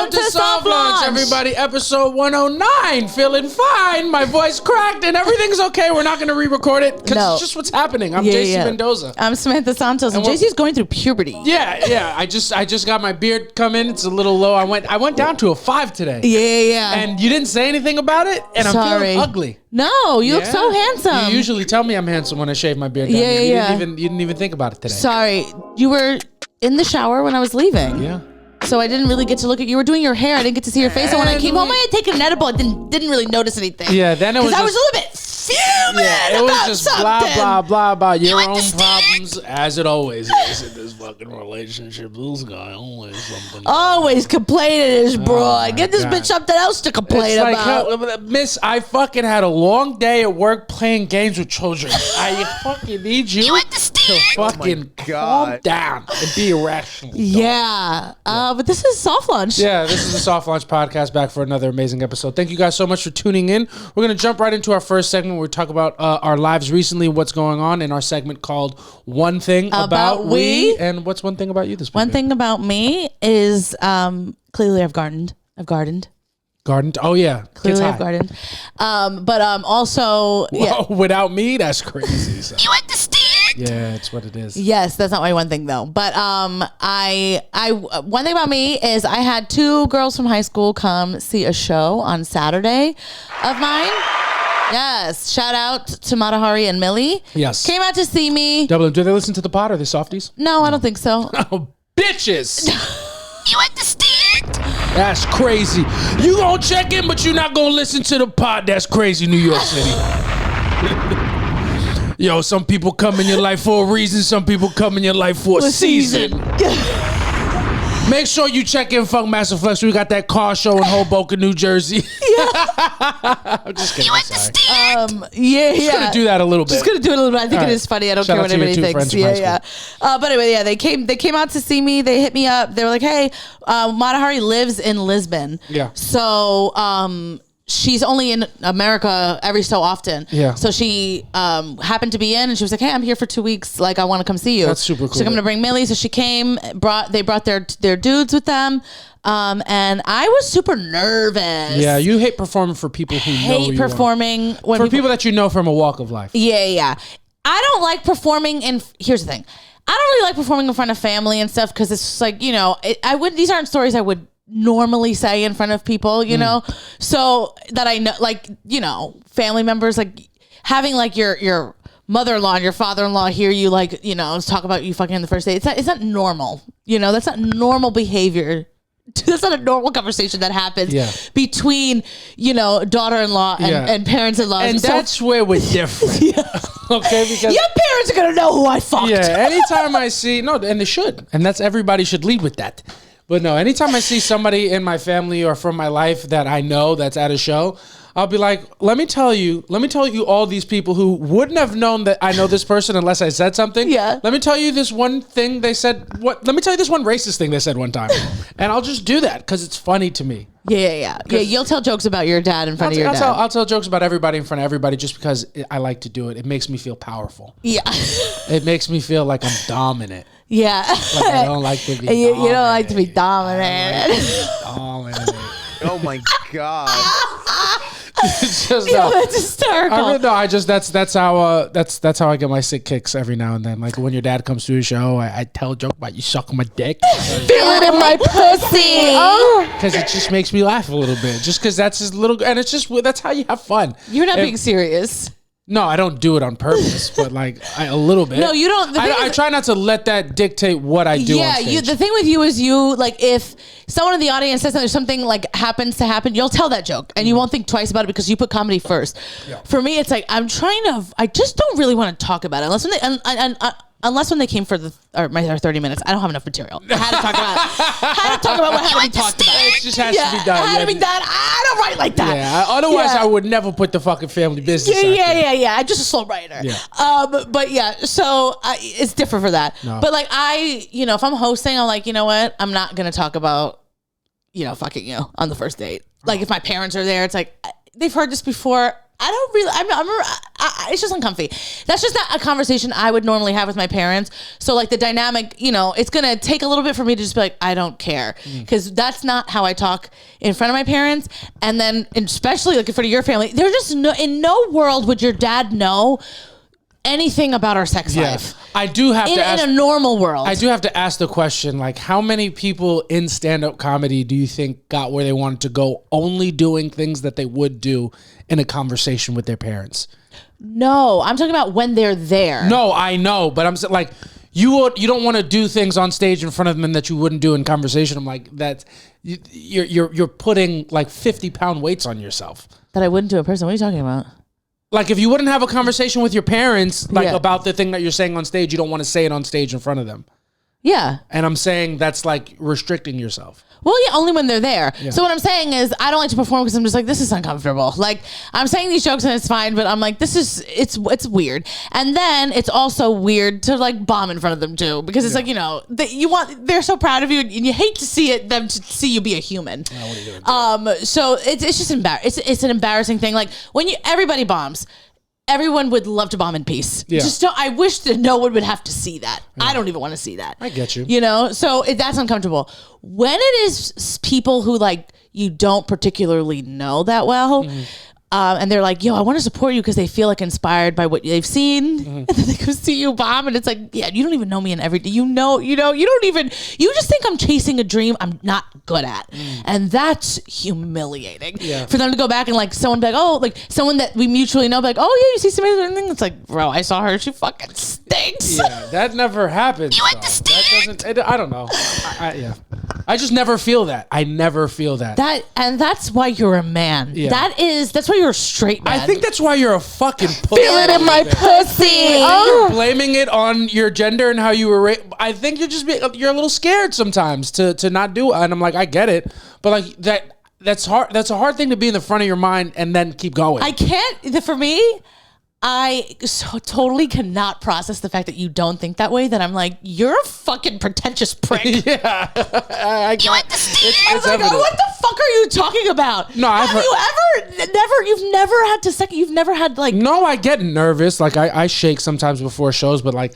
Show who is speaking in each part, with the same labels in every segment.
Speaker 1: Welcome to Soft Launch, everybody. Episode 109. Feeling fine. My voice cracked and everything's okay. We're not going to re-record it because it's just what's happening. I'm JC Mendoza.
Speaker 2: I'm Samantha Santos, and JC's going through puberty.
Speaker 1: Yeah. I just got my beard come in. It's a little low. I went down to a 5 today.
Speaker 2: Yeah.
Speaker 1: And you didn't say anything about it, and I'm feeling ugly.
Speaker 2: No, you look so handsome.
Speaker 1: You usually tell me I'm handsome when I shave my beard down. You didn't even think about it today.
Speaker 2: Sorry. You were in the shower when I was leaving.
Speaker 1: Yeah.
Speaker 2: So I didn't really get to look at you. Were doing your hair. I didn't get to see your face. And when I came home, I had taken an edible. I didn't really notice anything.
Speaker 1: Yeah, then it was
Speaker 2: I was a little bit fuming.
Speaker 1: Yeah, it was just
Speaker 2: something.
Speaker 1: blah about your own problems, as it always is in this fucking relationship. This guy always something.
Speaker 2: Always complaining his broad. Get this bitch something else to complain about.
Speaker 1: Miss, I fucking had a long day at work playing games with children. I fucking need you to fucking calm down and be irrational.
Speaker 2: Yeah. But this is Soft Launch.
Speaker 1: Yeah, this is the Soft Launch podcast, back for another amazing episode. Thank you guys so much for tuning in. We're going to jump right into our first segment where we talk about our lives recently, what's going on in our segment called One Thing About We. And what's one thing about you this week?
Speaker 2: One thing about me is clearly I've gardened.
Speaker 1: Gardened? Oh, yeah.
Speaker 2: Clearly I've gardened. But also...
Speaker 1: Well, without me, that's crazy. So.
Speaker 2: You understand?
Speaker 1: Yeah, it's what it is.
Speaker 2: Yes, that's not my one thing though. But I one thing about me is I had 2 girls from high school come see a show on Saturday of mine. Yes, shout out to Matahari and Millie.
Speaker 1: Yes,
Speaker 2: came out to see me.
Speaker 1: Do they listen to the pod? Are they softies?
Speaker 2: No, I don't think so.
Speaker 1: Oh, bitches!
Speaker 2: You understand?
Speaker 1: That's crazy. You gonna check in, but you're not gonna listen to the pod. That's crazy, New York City. Yo, some people come in your life for a reason. Some people come in your life for a season. Make sure you check in Funk Master Flex. We got that car show in Hoboken, New Jersey. I'm just kidding.
Speaker 2: Yeah.
Speaker 1: Just gonna do that a little bit.
Speaker 2: Just gonna do it a little bit. I think it is funny. I don't care what anybody thinks. Yeah. But anyway, they came out to see me. They hit me up. They were like, "Hey, Matahari lives in Lisbon.
Speaker 1: Yeah.
Speaker 2: So she's only in America every so often.
Speaker 1: Yeah.
Speaker 2: So she happened to be in, and she was like, "Hey, I'm here for 2 weeks. Like, I want to come see you."
Speaker 1: That's super cool.
Speaker 2: She's like, "I'm gonna bring Millie." So she came. They brought their dudes with them. And I was super nervous.
Speaker 1: Yeah, you hate performing for people who know who you
Speaker 2: performing
Speaker 1: are. For people that you know from a walk of life.
Speaker 2: Yeah. I don't like performing here's the thing. I don't really like performing in front of family and stuff because it's just like, these aren't stories I would normally say in front of people, you know? So that I know, like, family members, like having like your mother-in-law and your father-in-law hear you, like, talk about you fucking on the first date. It's not normal. That's not normal behavior. That's not a normal conversation that happens between, daughter-in-law and parents-in-law.
Speaker 1: And that's where we're different. Okay, because
Speaker 2: your parents are gonna know who I fucked.
Speaker 1: Yeah, anytime I see and they should, and everybody should lead with that. But no, anytime I see somebody in my family or from my life that I know that's at a show, I'll be like, let me tell you all these people who wouldn't have known that I know this person unless I said something.
Speaker 2: Yeah.
Speaker 1: Let me tell you this one thing they said. Let me tell you this one racist thing they said one time. And I'll just do that because it's funny to me.
Speaker 2: Yeah. You'll tell jokes about your dad in front of your dad.
Speaker 1: I'll tell jokes about everybody in front of everybody just because I like to do it. It makes me feel powerful.
Speaker 2: Yeah.
Speaker 1: It makes me feel like I'm dominant.
Speaker 2: Yeah.
Speaker 1: Like I don't like to be dominant.
Speaker 2: You don't like to be dominant.
Speaker 3: Oh my God.
Speaker 1: It's just,
Speaker 2: it's hysterical.
Speaker 1: That's how I get my sick kicks every now and then. Like when your dad comes to a show, I tell a joke about you sucking my dick.
Speaker 2: Feel it in my pussy.
Speaker 1: Because it just makes me laugh a little bit. Just because that's his little, and it's just, that's how you have fun.
Speaker 2: You're not being serious.
Speaker 1: No, I don't do it on purpose, but like a little bit.
Speaker 2: No, you don't.
Speaker 1: I try not to let that dictate what I do.
Speaker 2: Yeah,
Speaker 1: on stage.
Speaker 2: the thing with you is like if someone in the audience says something like happens to happen, you'll tell that joke and you won't think twice about it because you put comedy first. Yeah. For me, it's like I just don't really want to talk about it unless when they came for our 30 minutes. I don't have enough material. I had to talk about what had to be talked about.
Speaker 1: It just has to be done.
Speaker 2: It had to be done. I don't write like that.
Speaker 1: Yeah. Otherwise, I would never put the fucking family business.
Speaker 2: Yeah. I'm just a slow writer.
Speaker 1: Yeah.
Speaker 2: But yeah. So it's different for that. No. But like if I'm hosting, I'm like, you know what? I'm not gonna talk about, fucking you on the first date. Like if my parents are there, it's like they've heard this before. I don't really. it's just uncomfy. That's just not a conversation I would normally have with my parents. So like the dynamic, it's going to take a little bit for me to just be like, I don't care. Because that's not how I talk in front of my parents. And then especially like in front of your family, there's just in no world would your dad know anything about our sex life.
Speaker 1: I do have to ask,
Speaker 2: in a normal world.
Speaker 1: I do have to ask the question, like, how many people in stand-up comedy do you think got where they wanted to go only doing things that they would do in a conversation with their parents?
Speaker 2: No, I'm talking about when they're there.
Speaker 1: No, I know, but I'm saying, like, you don't want to do things on stage in front of them that you wouldn't do in conversation. I'm like, that you're putting like 50-pound weights on yourself.
Speaker 2: That I wouldn't do in person. What are you talking about?
Speaker 1: Like, if you wouldn't have a conversation with your parents, about the thing that you're saying on stage, you don't want to say it on stage in front of them.
Speaker 2: Yeah.
Speaker 1: And I'm saying that's like restricting yourself.
Speaker 2: Well, yeah, only when they're there. Yeah. So what I'm saying is I don't like to perform because I'm just like, this is uncomfortable. Like, I'm saying these jokes and it's fine, but I'm like, it's weird. And then it's also weird to like bomb in front of them too, because it's like, they're so proud of you and you hate to see them to see you be a human.
Speaker 1: Yeah, what are you doing?
Speaker 2: So it's just it's an embarrassing thing. Like when everybody bombs. Everyone would love to bomb in peace. Yeah. I wish that no one would have to see that. Yeah. I don't even want to see that.
Speaker 1: I get you.
Speaker 2: So that's uncomfortable. When it is people who like you don't particularly know that well, and they're like, yo, I want to support you because they feel like inspired by what they've seen. And then they go see you bomb and it's like, yeah, you don't even know me in everything. You don't even, you just think I'm chasing a dream I'm not good at. And that's humiliating for them to go back and like someone be like, oh, like someone that we mutually know, be like, oh yeah, you see somebody doing thing. It's like, bro, I saw her. She fucking stinks.
Speaker 1: Yeah, that never happens.
Speaker 2: You went to stink.
Speaker 1: I don't know. I just never feel that. I never feel that.
Speaker 2: And that's why you're a man. Yeah. That's why you're a straight man.
Speaker 1: I think that's why you're a fucking pussy.
Speaker 2: Feel it in my pussy.
Speaker 1: You're blaming it on your gender and how you were raised. I think you're a little scared sometimes to not do it. And I'm like, I get it. But like that's hard. That's a hard thing to be in the front of your mind and then keep going.
Speaker 2: I can't. For me, I so totally cannot process the fact that you don't think that way, that I'm like, you're a fucking pretentious prick.
Speaker 1: Yeah.
Speaker 2: You went to Steve. I was like, oh, what the fuck are you talking about?
Speaker 1: No,
Speaker 2: you've never had to second, you've never had like.
Speaker 1: No, I get nervous. Like I shake sometimes before shows, but like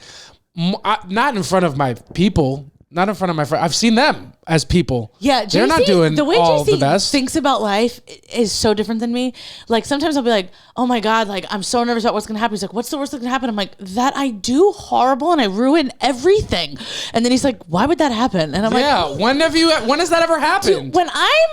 Speaker 1: not in front of my people. Not in front of my friends. I've seen them as people.
Speaker 2: Yeah,
Speaker 1: they're not doing
Speaker 2: the way
Speaker 1: all
Speaker 2: JC
Speaker 1: the best.
Speaker 2: Thinks about life is so different than me. Like sometimes I'll be like, "Oh my god, like I'm so nervous about what's gonna happen." He's like, "What's the worst that can happen?" I'm like, "That I do horrible and I ruin everything." And then he's like, "Why would that happen?" And I'm like,
Speaker 1: "Yeah, when has that ever happened?"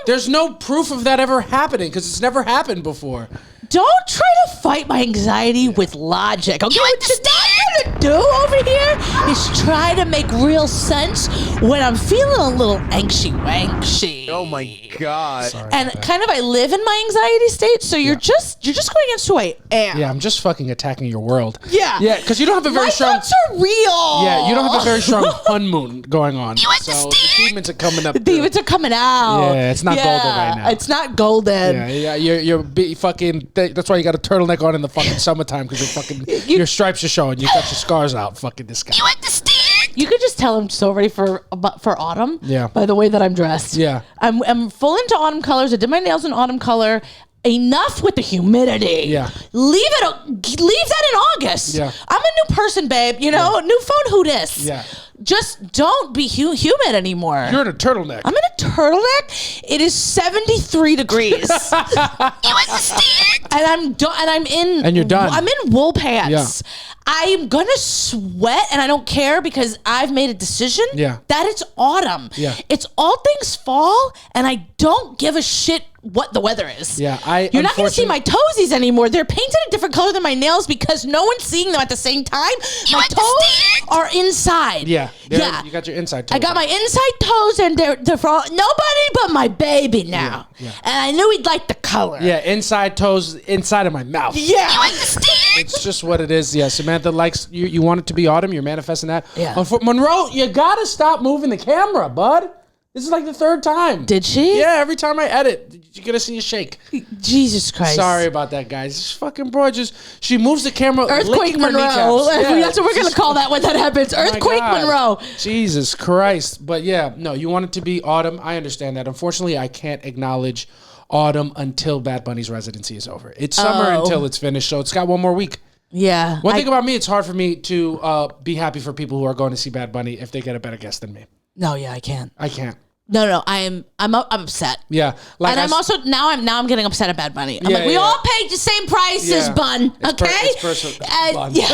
Speaker 2: There's
Speaker 1: no proof of that ever happening because it's never happened before.
Speaker 2: Don't try to fight my anxiety with logic. Okay, what you're not gonna do over here is try to make real sense when I'm feeling a little anxy-wanksy.
Speaker 3: Oh my god!
Speaker 2: And kind of, I live in my anxiety state, so you're just going against who I am.
Speaker 1: Yeah, I'm just fucking attacking your world.
Speaker 2: Yeah,
Speaker 1: yeah, because you don't have a very strong.
Speaker 2: My thoughts are real.
Speaker 1: Yeah, you don't have a very strong honeymoon going on. So the demons are coming up.
Speaker 2: The demons are coming out.
Speaker 1: Yeah, it's not golden right now.
Speaker 2: It's not golden.
Speaker 1: Yeah, you're fucking. That's why you got a turtleneck on in the fucking summertime because your stripes are showing. You got your scars out. Fucking this guy.
Speaker 2: You understand? You could just tell I'm so ready for autumn.
Speaker 1: Yeah.
Speaker 2: By the way that I'm dressed.
Speaker 1: Yeah.
Speaker 2: I'm full into autumn colors. I did my nails in autumn color. Enough with the humidity.
Speaker 1: Yeah.
Speaker 2: Leave that in August.
Speaker 1: Yeah.
Speaker 2: I'm a new person, babe. New phone, who dis?
Speaker 1: Yeah.
Speaker 2: Just don't be humid anymore.
Speaker 1: You're in a turtleneck.
Speaker 2: I'm in a turtleneck. It is 73 degrees. You understand?
Speaker 1: And you're done.
Speaker 2: I'm in wool pants.
Speaker 1: Yeah.
Speaker 2: I'm gonna sweat and I don't care because I've made a decision that it's autumn.
Speaker 1: Yeah.
Speaker 2: It's all things fall and I don't give a shit what the weather is.
Speaker 1: Yeah,
Speaker 2: You're not gonna see my toesies anymore. They're painted a different color than my nails because no one's seeing them at the same time. My toes are inside.
Speaker 1: Yeah. You got your inside toes.
Speaker 2: I got my inside toes and they're for nobody but my baby now.
Speaker 1: Yeah.
Speaker 2: And I knew he'd like the color.
Speaker 1: Yeah, inside toes inside of my mouth.
Speaker 2: Yeah. You
Speaker 1: understand? It's just what it is. Yeah, Samantha likes you want it to be autumn. You're manifesting that.
Speaker 2: Yeah.
Speaker 1: Monroe, you gotta stop moving the camera, bud. This is like the third time.
Speaker 2: Did she?
Speaker 1: Yeah, every time I edit, you're gonna see a shake.
Speaker 2: Jesus Christ.
Speaker 1: Sorry about that, guys. This fucking bro she moves the camera.
Speaker 2: Earthquake Monroe. That's what we're gonna call that when that happens. Earthquake Monroe.
Speaker 1: Jesus Christ. But yeah, no, you want it to be autumn. I understand that. Unfortunately, I can't acknowledge autumn until Bad Bunny's residency is over. It's summer until it's finished, so it's got one more week.
Speaker 2: Yeah.
Speaker 1: One thing about me, it's hard for me to be happy for people who are going to see Bad Bunny if they get a better guest than me.
Speaker 2: No, yeah, I can't.
Speaker 1: I can't.
Speaker 2: No, I'm upset.
Speaker 1: Yeah,
Speaker 2: like and I'm also now I'm getting upset at Bad Bunny. I'm like, we all paid the same price as Bun, okay?
Speaker 1: It's personal. Bun.
Speaker 2: Yeah.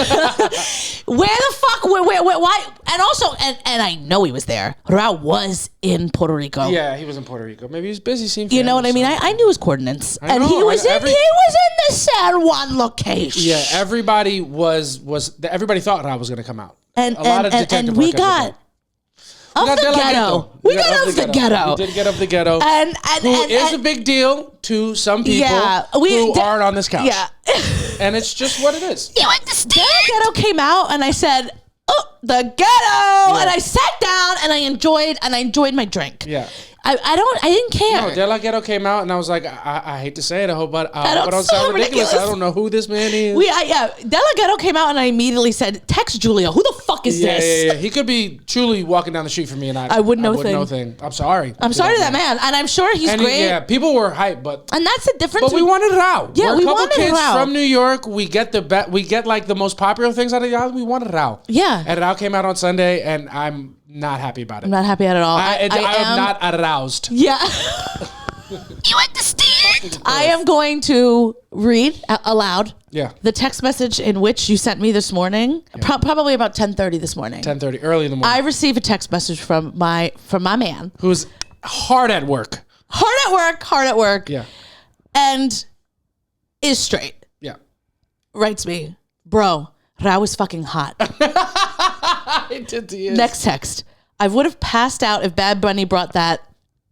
Speaker 2: Where the fuck? Where? Why? And also, and I know he was there. Rauw was in Puerto Rico.
Speaker 1: Yeah, he was in Puerto Rico. Maybe he was busy seeing.
Speaker 2: You know what I mean? I knew his coordinates, and he was in the San Juan location.
Speaker 1: Yeah, everybody everybody thought Rauw was going to come out.
Speaker 2: And we got. Of the ghetto. We got of the ghetto.
Speaker 1: We did get of the ghetto. And is a big deal to some people who aren't on this couch.
Speaker 2: Yeah.
Speaker 1: And it's just what it is.
Speaker 2: You understand? The ghetto came out and I said, oh, the ghetto. Yeah. And I sat down and I enjoyed my drink.
Speaker 1: Yeah.
Speaker 2: I didn't care.
Speaker 1: No, De La Ghetto came out and I was like, I hate to say it, I hope I don't sound ridiculous. I don't know who this man is.
Speaker 2: De La Ghetto came out and I immediately said, text Julia, who the fuck is this?
Speaker 1: Yeah. He could be truly walking down the street from me and I wouldn't know thing. I'm sorry.
Speaker 2: I'm sorry to that man. And I'm sure he's great.
Speaker 1: People were hyped, but.
Speaker 2: And that's the difference.
Speaker 1: But we wanted Rauw.
Speaker 2: Yeah, we wanted Rauw.
Speaker 1: We're a couple kids from New York. We get like the most popular things out of the island. We wanted Rauw.
Speaker 2: Yeah.
Speaker 1: And Rauw came out on Sunday and I'm not happy about it.
Speaker 2: I'm not happy at all.
Speaker 1: I am not aroused.
Speaker 2: Yeah. You understand? I am going to read aloud the text message in which you sent me this morning. Yeah. Probably about 10:30 this morning.
Speaker 1: 10:30, early in the morning.
Speaker 2: I received a text message from my man.
Speaker 1: Who's hard at work.
Speaker 2: Hard at work.
Speaker 1: Yeah.
Speaker 2: And is straight.
Speaker 1: Yeah.
Speaker 2: Writes me, bro, Rauw is fucking hot. Next text. I would have passed out if Bad Bunny brought that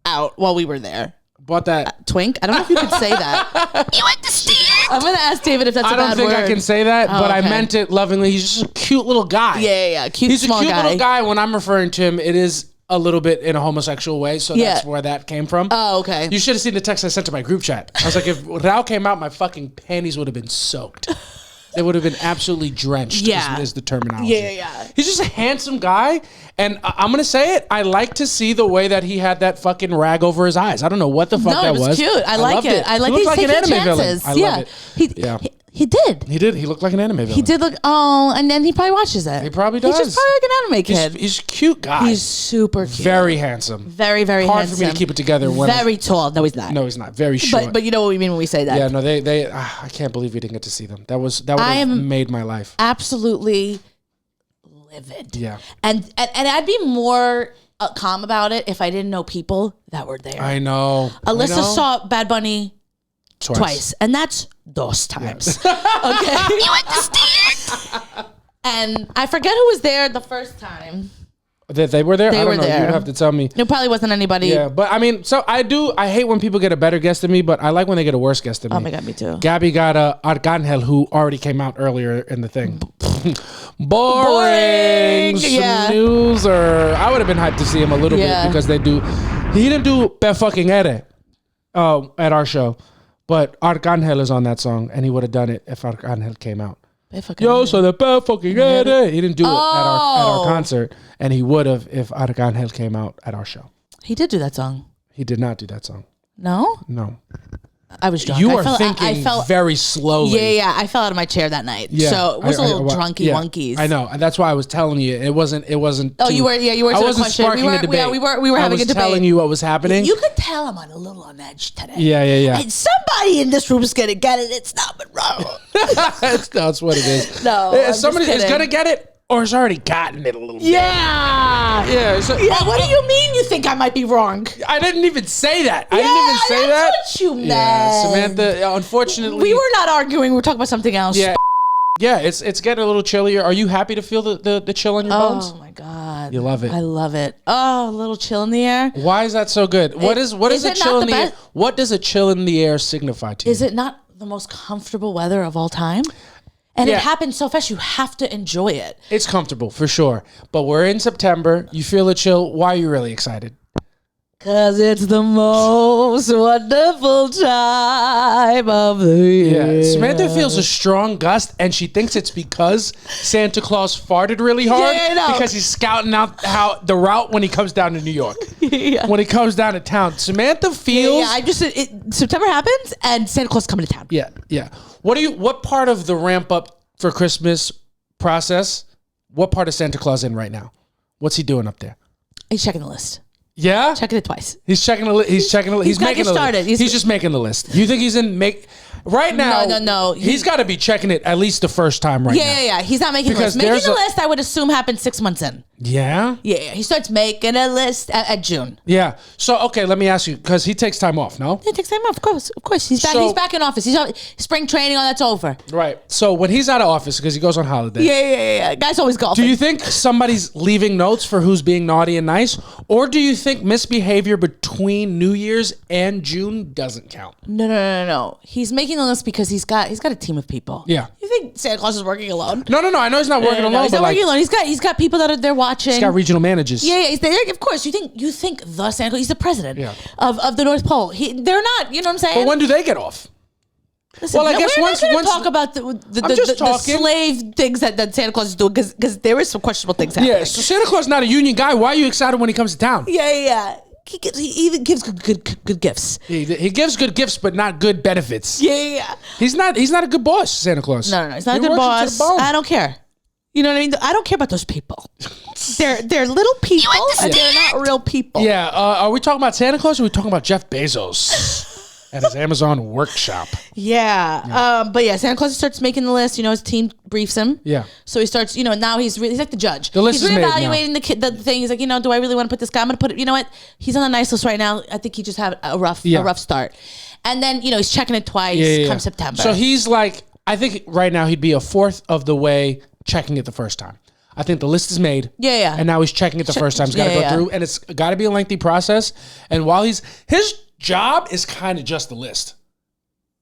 Speaker 2: out while we were there.
Speaker 1: Brought that
Speaker 2: twink? I don't know if you could say that. You understand? I'm going to ask David if that's a bad word.
Speaker 1: I don't think I can say that, but I meant it lovingly. He's just a cute little guy.
Speaker 2: Yeah.
Speaker 1: He's a cute little guy. When I'm referring to him, it is a little bit in a homosexual way, so that's where that came from.
Speaker 2: Oh, okay.
Speaker 1: You should have seen the text I sent to my group chat. I was like, if Rauw came out, my fucking panties would have been soaked. They would have been absolutely drenched, is the terminology.
Speaker 2: Yeah.
Speaker 1: He's just a handsome guy, and I'm going to say it. I like to see the way that he had that fucking rag over his eyes. I don't know what the fuck that was.
Speaker 2: No, it was cute. I like it. I like
Speaker 1: he
Speaker 2: he's
Speaker 1: like
Speaker 2: taking
Speaker 1: an anime
Speaker 2: chances.
Speaker 1: Villain. I love it.
Speaker 2: He did.
Speaker 1: He did. He looked like an anime villain.
Speaker 2: He did look. Oh, and then he probably watches it.
Speaker 1: He probably does.
Speaker 2: He's just probably like an anime kid.
Speaker 1: He's a cute guy.
Speaker 2: He's super cute.
Speaker 1: Very handsome.
Speaker 2: Very, very
Speaker 1: hard
Speaker 2: handsome.
Speaker 1: For me to keep it together.
Speaker 2: Very tall. No, he's not.
Speaker 1: No, he's not. Very short.
Speaker 2: But you know what we mean when we say that.
Speaker 1: Yeah, no, they. I can't believe we didn't get to see them. That would have made my life.
Speaker 2: Absolutely livid.
Speaker 1: Yeah.
Speaker 2: And I'd be more calm about it if I didn't know people that were there.
Speaker 1: I know.
Speaker 2: Alyssa saw Bad Bunny twice. And that's dos times.
Speaker 1: Yeah.
Speaker 2: Okay. You understand? And I forget who was there the first time.
Speaker 1: They were there?
Speaker 2: I don't know.
Speaker 1: There. You'd have to tell me.
Speaker 2: There probably wasn't anybody.
Speaker 1: Yeah, but I mean, so I hate when people get a better guest than me, but I like when they get a worse guest than me.
Speaker 2: Oh my God, me too.
Speaker 1: Gabby got Arcangel, who already came out earlier in the thing. Boring. Snoozer. I would have been hyped to see him a little bit because he didn't do Pe fucking Ere at our show. But Arcangel is on that song, and he would have done it if Arcangel came out. Yo, so the Pe fucking Ere. He didn't do it at our concert, and he would have if Arcangel came out at our show.
Speaker 2: He did do that song.
Speaker 1: He did not do that song.
Speaker 2: No?
Speaker 1: No.
Speaker 2: I was drunk.
Speaker 1: You are thinking very slowly.
Speaker 2: Yeah. I fell out of my chair that night. Yeah, so it was a little drunky wonkies.
Speaker 1: I know, and that's why I was telling you it wasn't.
Speaker 2: Oh, you were. Yeah, you were.
Speaker 1: I wasn't sparking a debate.
Speaker 2: We were having a debate.
Speaker 1: I was telling you what was happening.
Speaker 2: You could tell I'm a little on edge today.
Speaker 1: Yeah.
Speaker 2: And somebody in this room is gonna get it. It's not but wrong.
Speaker 1: That's what it is.
Speaker 2: No,
Speaker 1: somebody is gonna get it. Or has already gotten it a little bit.
Speaker 2: Yeah.
Speaker 1: So,
Speaker 2: what do you mean you think I might be wrong?
Speaker 1: I didn't even say that. I didn't even say that.
Speaker 2: That's what you meant.
Speaker 1: Yeah, Samantha, unfortunately.
Speaker 2: We were not arguing. We were talking about something else.
Speaker 1: Yeah. Yeah, it's getting a little chillier. Are you happy to feel the chill on your bones?
Speaker 2: Oh my God.
Speaker 1: You love it.
Speaker 2: I love it. Oh, a little chill in the air.
Speaker 1: Why is that so good? What is a chill in the air? What does a chill in the air signify to you?
Speaker 2: Is it not the most comfortable weather of all time? And it happens so fast, you have to enjoy it.
Speaker 1: It's comfortable, for sure. But we're in September. You feel a chill. Why are you really excited?
Speaker 2: Because it's the most wonderful time of the year.
Speaker 1: Yeah. Samantha feels a strong gust, and she thinks it's because Santa Claus farted really hard.
Speaker 2: Yeah, I know.
Speaker 1: Because he's scouting out the route when he comes down to New York.
Speaker 2: Yeah.
Speaker 1: When he comes down to town. Samantha feels...
Speaker 2: September happens, and Santa Claus is coming to town.
Speaker 1: Yeah. What part of the ramp up for Christmas process. What part of Santa Claus in right now? What's he doing up there?
Speaker 2: He's checking the list.
Speaker 1: Yeah,
Speaker 2: Checking it twice.
Speaker 1: he's checking the list. He's checking the list. He's making the
Speaker 2: started.
Speaker 1: list. He's just making the list. You think he's in right now?
Speaker 2: No.
Speaker 1: He's got to be checking it at least the first time right now.
Speaker 2: Yeah. He's not making
Speaker 1: Because
Speaker 2: the list. Making
Speaker 1: there's
Speaker 2: the list, I would assume, happened 6 months in.
Speaker 1: Yeah.
Speaker 2: Yeah. He starts making a list at June.
Speaker 1: Yeah. So okay, let me ask you, because he takes time off. No.
Speaker 2: He takes time off. Of course. He's back.
Speaker 1: So-
Speaker 2: He's back in office. He's spring training. All that's over.
Speaker 1: Right. So when he's out of office, because he goes on holiday.
Speaker 2: Yeah. Guys always golfing.
Speaker 1: Do you think somebody's leaving notes for who's being naughty and nice, or do you think misbehavior between New Year's and June doesn't count?
Speaker 2: No. He's making the list because he's got a team of people.
Speaker 1: Yeah.
Speaker 2: You think Santa Claus is working alone?
Speaker 1: No. I know he's not working alone,
Speaker 2: He's
Speaker 1: but
Speaker 2: not
Speaker 1: like
Speaker 2: working alone. He's got people that are there watching.
Speaker 1: he's got regional managers.
Speaker 2: Yeah. He's there. Of course, you think the Santa Claus. He's the president of the North Pole. They're not. You know what I'm saying?
Speaker 1: But when do they get off?
Speaker 2: Listen,
Speaker 1: well, I guess
Speaker 2: we're
Speaker 1: once
Speaker 2: not gonna
Speaker 1: once
Speaker 2: talk about the slave things that Santa Claus is doing because there is some questionable things happening.
Speaker 1: Yeah. So Santa Claus is not a union guy. Why are you excited when he comes to town?
Speaker 2: Yeah. He even gives good gifts.
Speaker 1: He gives good gifts, but not good benefits.
Speaker 2: Yeah.
Speaker 1: He's not a good boss, Santa Claus.
Speaker 2: No. He's not a
Speaker 1: He
Speaker 2: good
Speaker 1: works into the
Speaker 2: boss.
Speaker 1: bone.
Speaker 2: I don't care. You know what I mean? I don't care about those people. They're little people and they're not real people.
Speaker 1: Yeah. Are we talking about Santa Claus or are we talking about Jeff Bezos at his Amazon workshop?
Speaker 2: Yeah. But yeah, Santa Claus starts making the list. His team briefs him.
Speaker 1: Yeah.
Speaker 2: So he starts, now he's like the judge.
Speaker 1: The list
Speaker 2: he's
Speaker 1: is made
Speaker 2: reevaluating the thing. He's like, do I really want to put this guy? I'm going to put it, you know what? He's on a nice list right now. I think he just had a rough start. And then, he's checking it twice come September.
Speaker 1: So he's like, I think right now he'd be a fourth of the way checking it the first time. I think the list is made.
Speaker 2: Yeah.
Speaker 1: And now he's checking it the first time. He's got to go through, and it's got to be a lengthy process. And while his job is kind of just the list.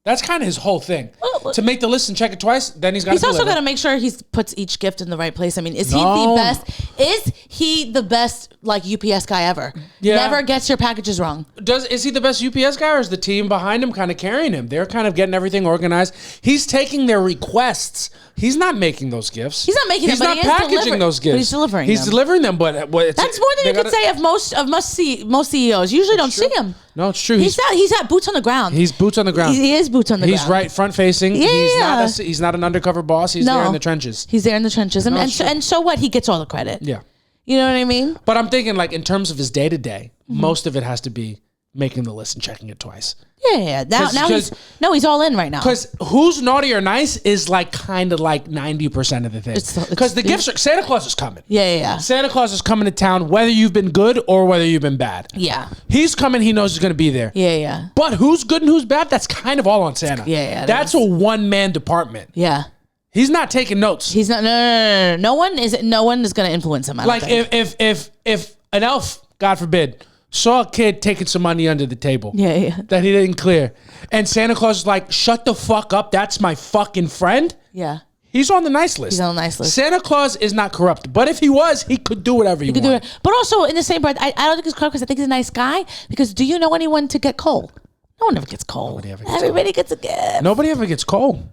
Speaker 1: That's kind of his whole thing. To make the list and check it twice, then he's got to
Speaker 2: He's also got to make sure he puts each gift in the right place. I mean, is he the best? Is he the best, like, UPS guy ever?
Speaker 1: Yeah.
Speaker 2: Never gets your packages wrong.
Speaker 1: Is he the best UPS guy, or is the team behind him kind of carrying him? They're kind of getting everything organized. He's taking their requests. He's not making those gifts.
Speaker 2: He's not making them,
Speaker 1: He's
Speaker 2: but
Speaker 1: not
Speaker 2: he is
Speaker 1: packaging those gifts.
Speaker 2: But he's delivering
Speaker 1: He's
Speaker 2: them.
Speaker 1: delivering them, but
Speaker 2: That's more than you could say of most CEOs. Usually don't see him.
Speaker 1: No, it's true.
Speaker 2: He's at boots on the ground.
Speaker 1: He's boots on the ground.
Speaker 2: He is boots on the ground.
Speaker 1: He's right front facing.
Speaker 2: Yeah.
Speaker 1: He's not an undercover boss. He's there in the trenches.
Speaker 2: He's there in the trenches. And so what? He gets all the credit.
Speaker 1: Yeah.
Speaker 2: You know what I mean?
Speaker 1: But I'm thinking, like, in terms of his day to day, most of it has to be making the list and checking it twice.
Speaker 2: Yeah. Now he's all in right now.
Speaker 1: Because who's naughty or nice is like kind of like 90% of the thing. Because the gifts Santa Claus is coming.
Speaker 2: Yeah.
Speaker 1: Santa Claus is coming to town, whether you've been good or whether you've been bad.
Speaker 2: Yeah.
Speaker 1: He's coming. He knows he's going to be there.
Speaker 2: Yeah.
Speaker 1: But who's good and who's bad? That's kind of all on Santa.
Speaker 2: Yeah.
Speaker 1: That's a one-man department.
Speaker 2: Yeah.
Speaker 1: He's not taking notes.
Speaker 2: He's not. No. No one is going to influence him.
Speaker 1: Like if an elf, God forbid, saw a kid taking some money under the table.
Speaker 2: Yeah.
Speaker 1: That he didn't clear. And Santa Claus is like, shut the fuck up. That's my fucking friend.
Speaker 2: Yeah.
Speaker 1: He's on the nice list.
Speaker 2: He's on the nice list.
Speaker 1: Santa Claus is not corrupt. But if he was, he could do whatever he wanted.
Speaker 2: But also, in the same breath, I don't think he's corrupt because I think he's a nice guy. Because do you know anyone to get coal? No one ever gets coal. Everybody gets a gift.
Speaker 1: Nobody ever gets coal.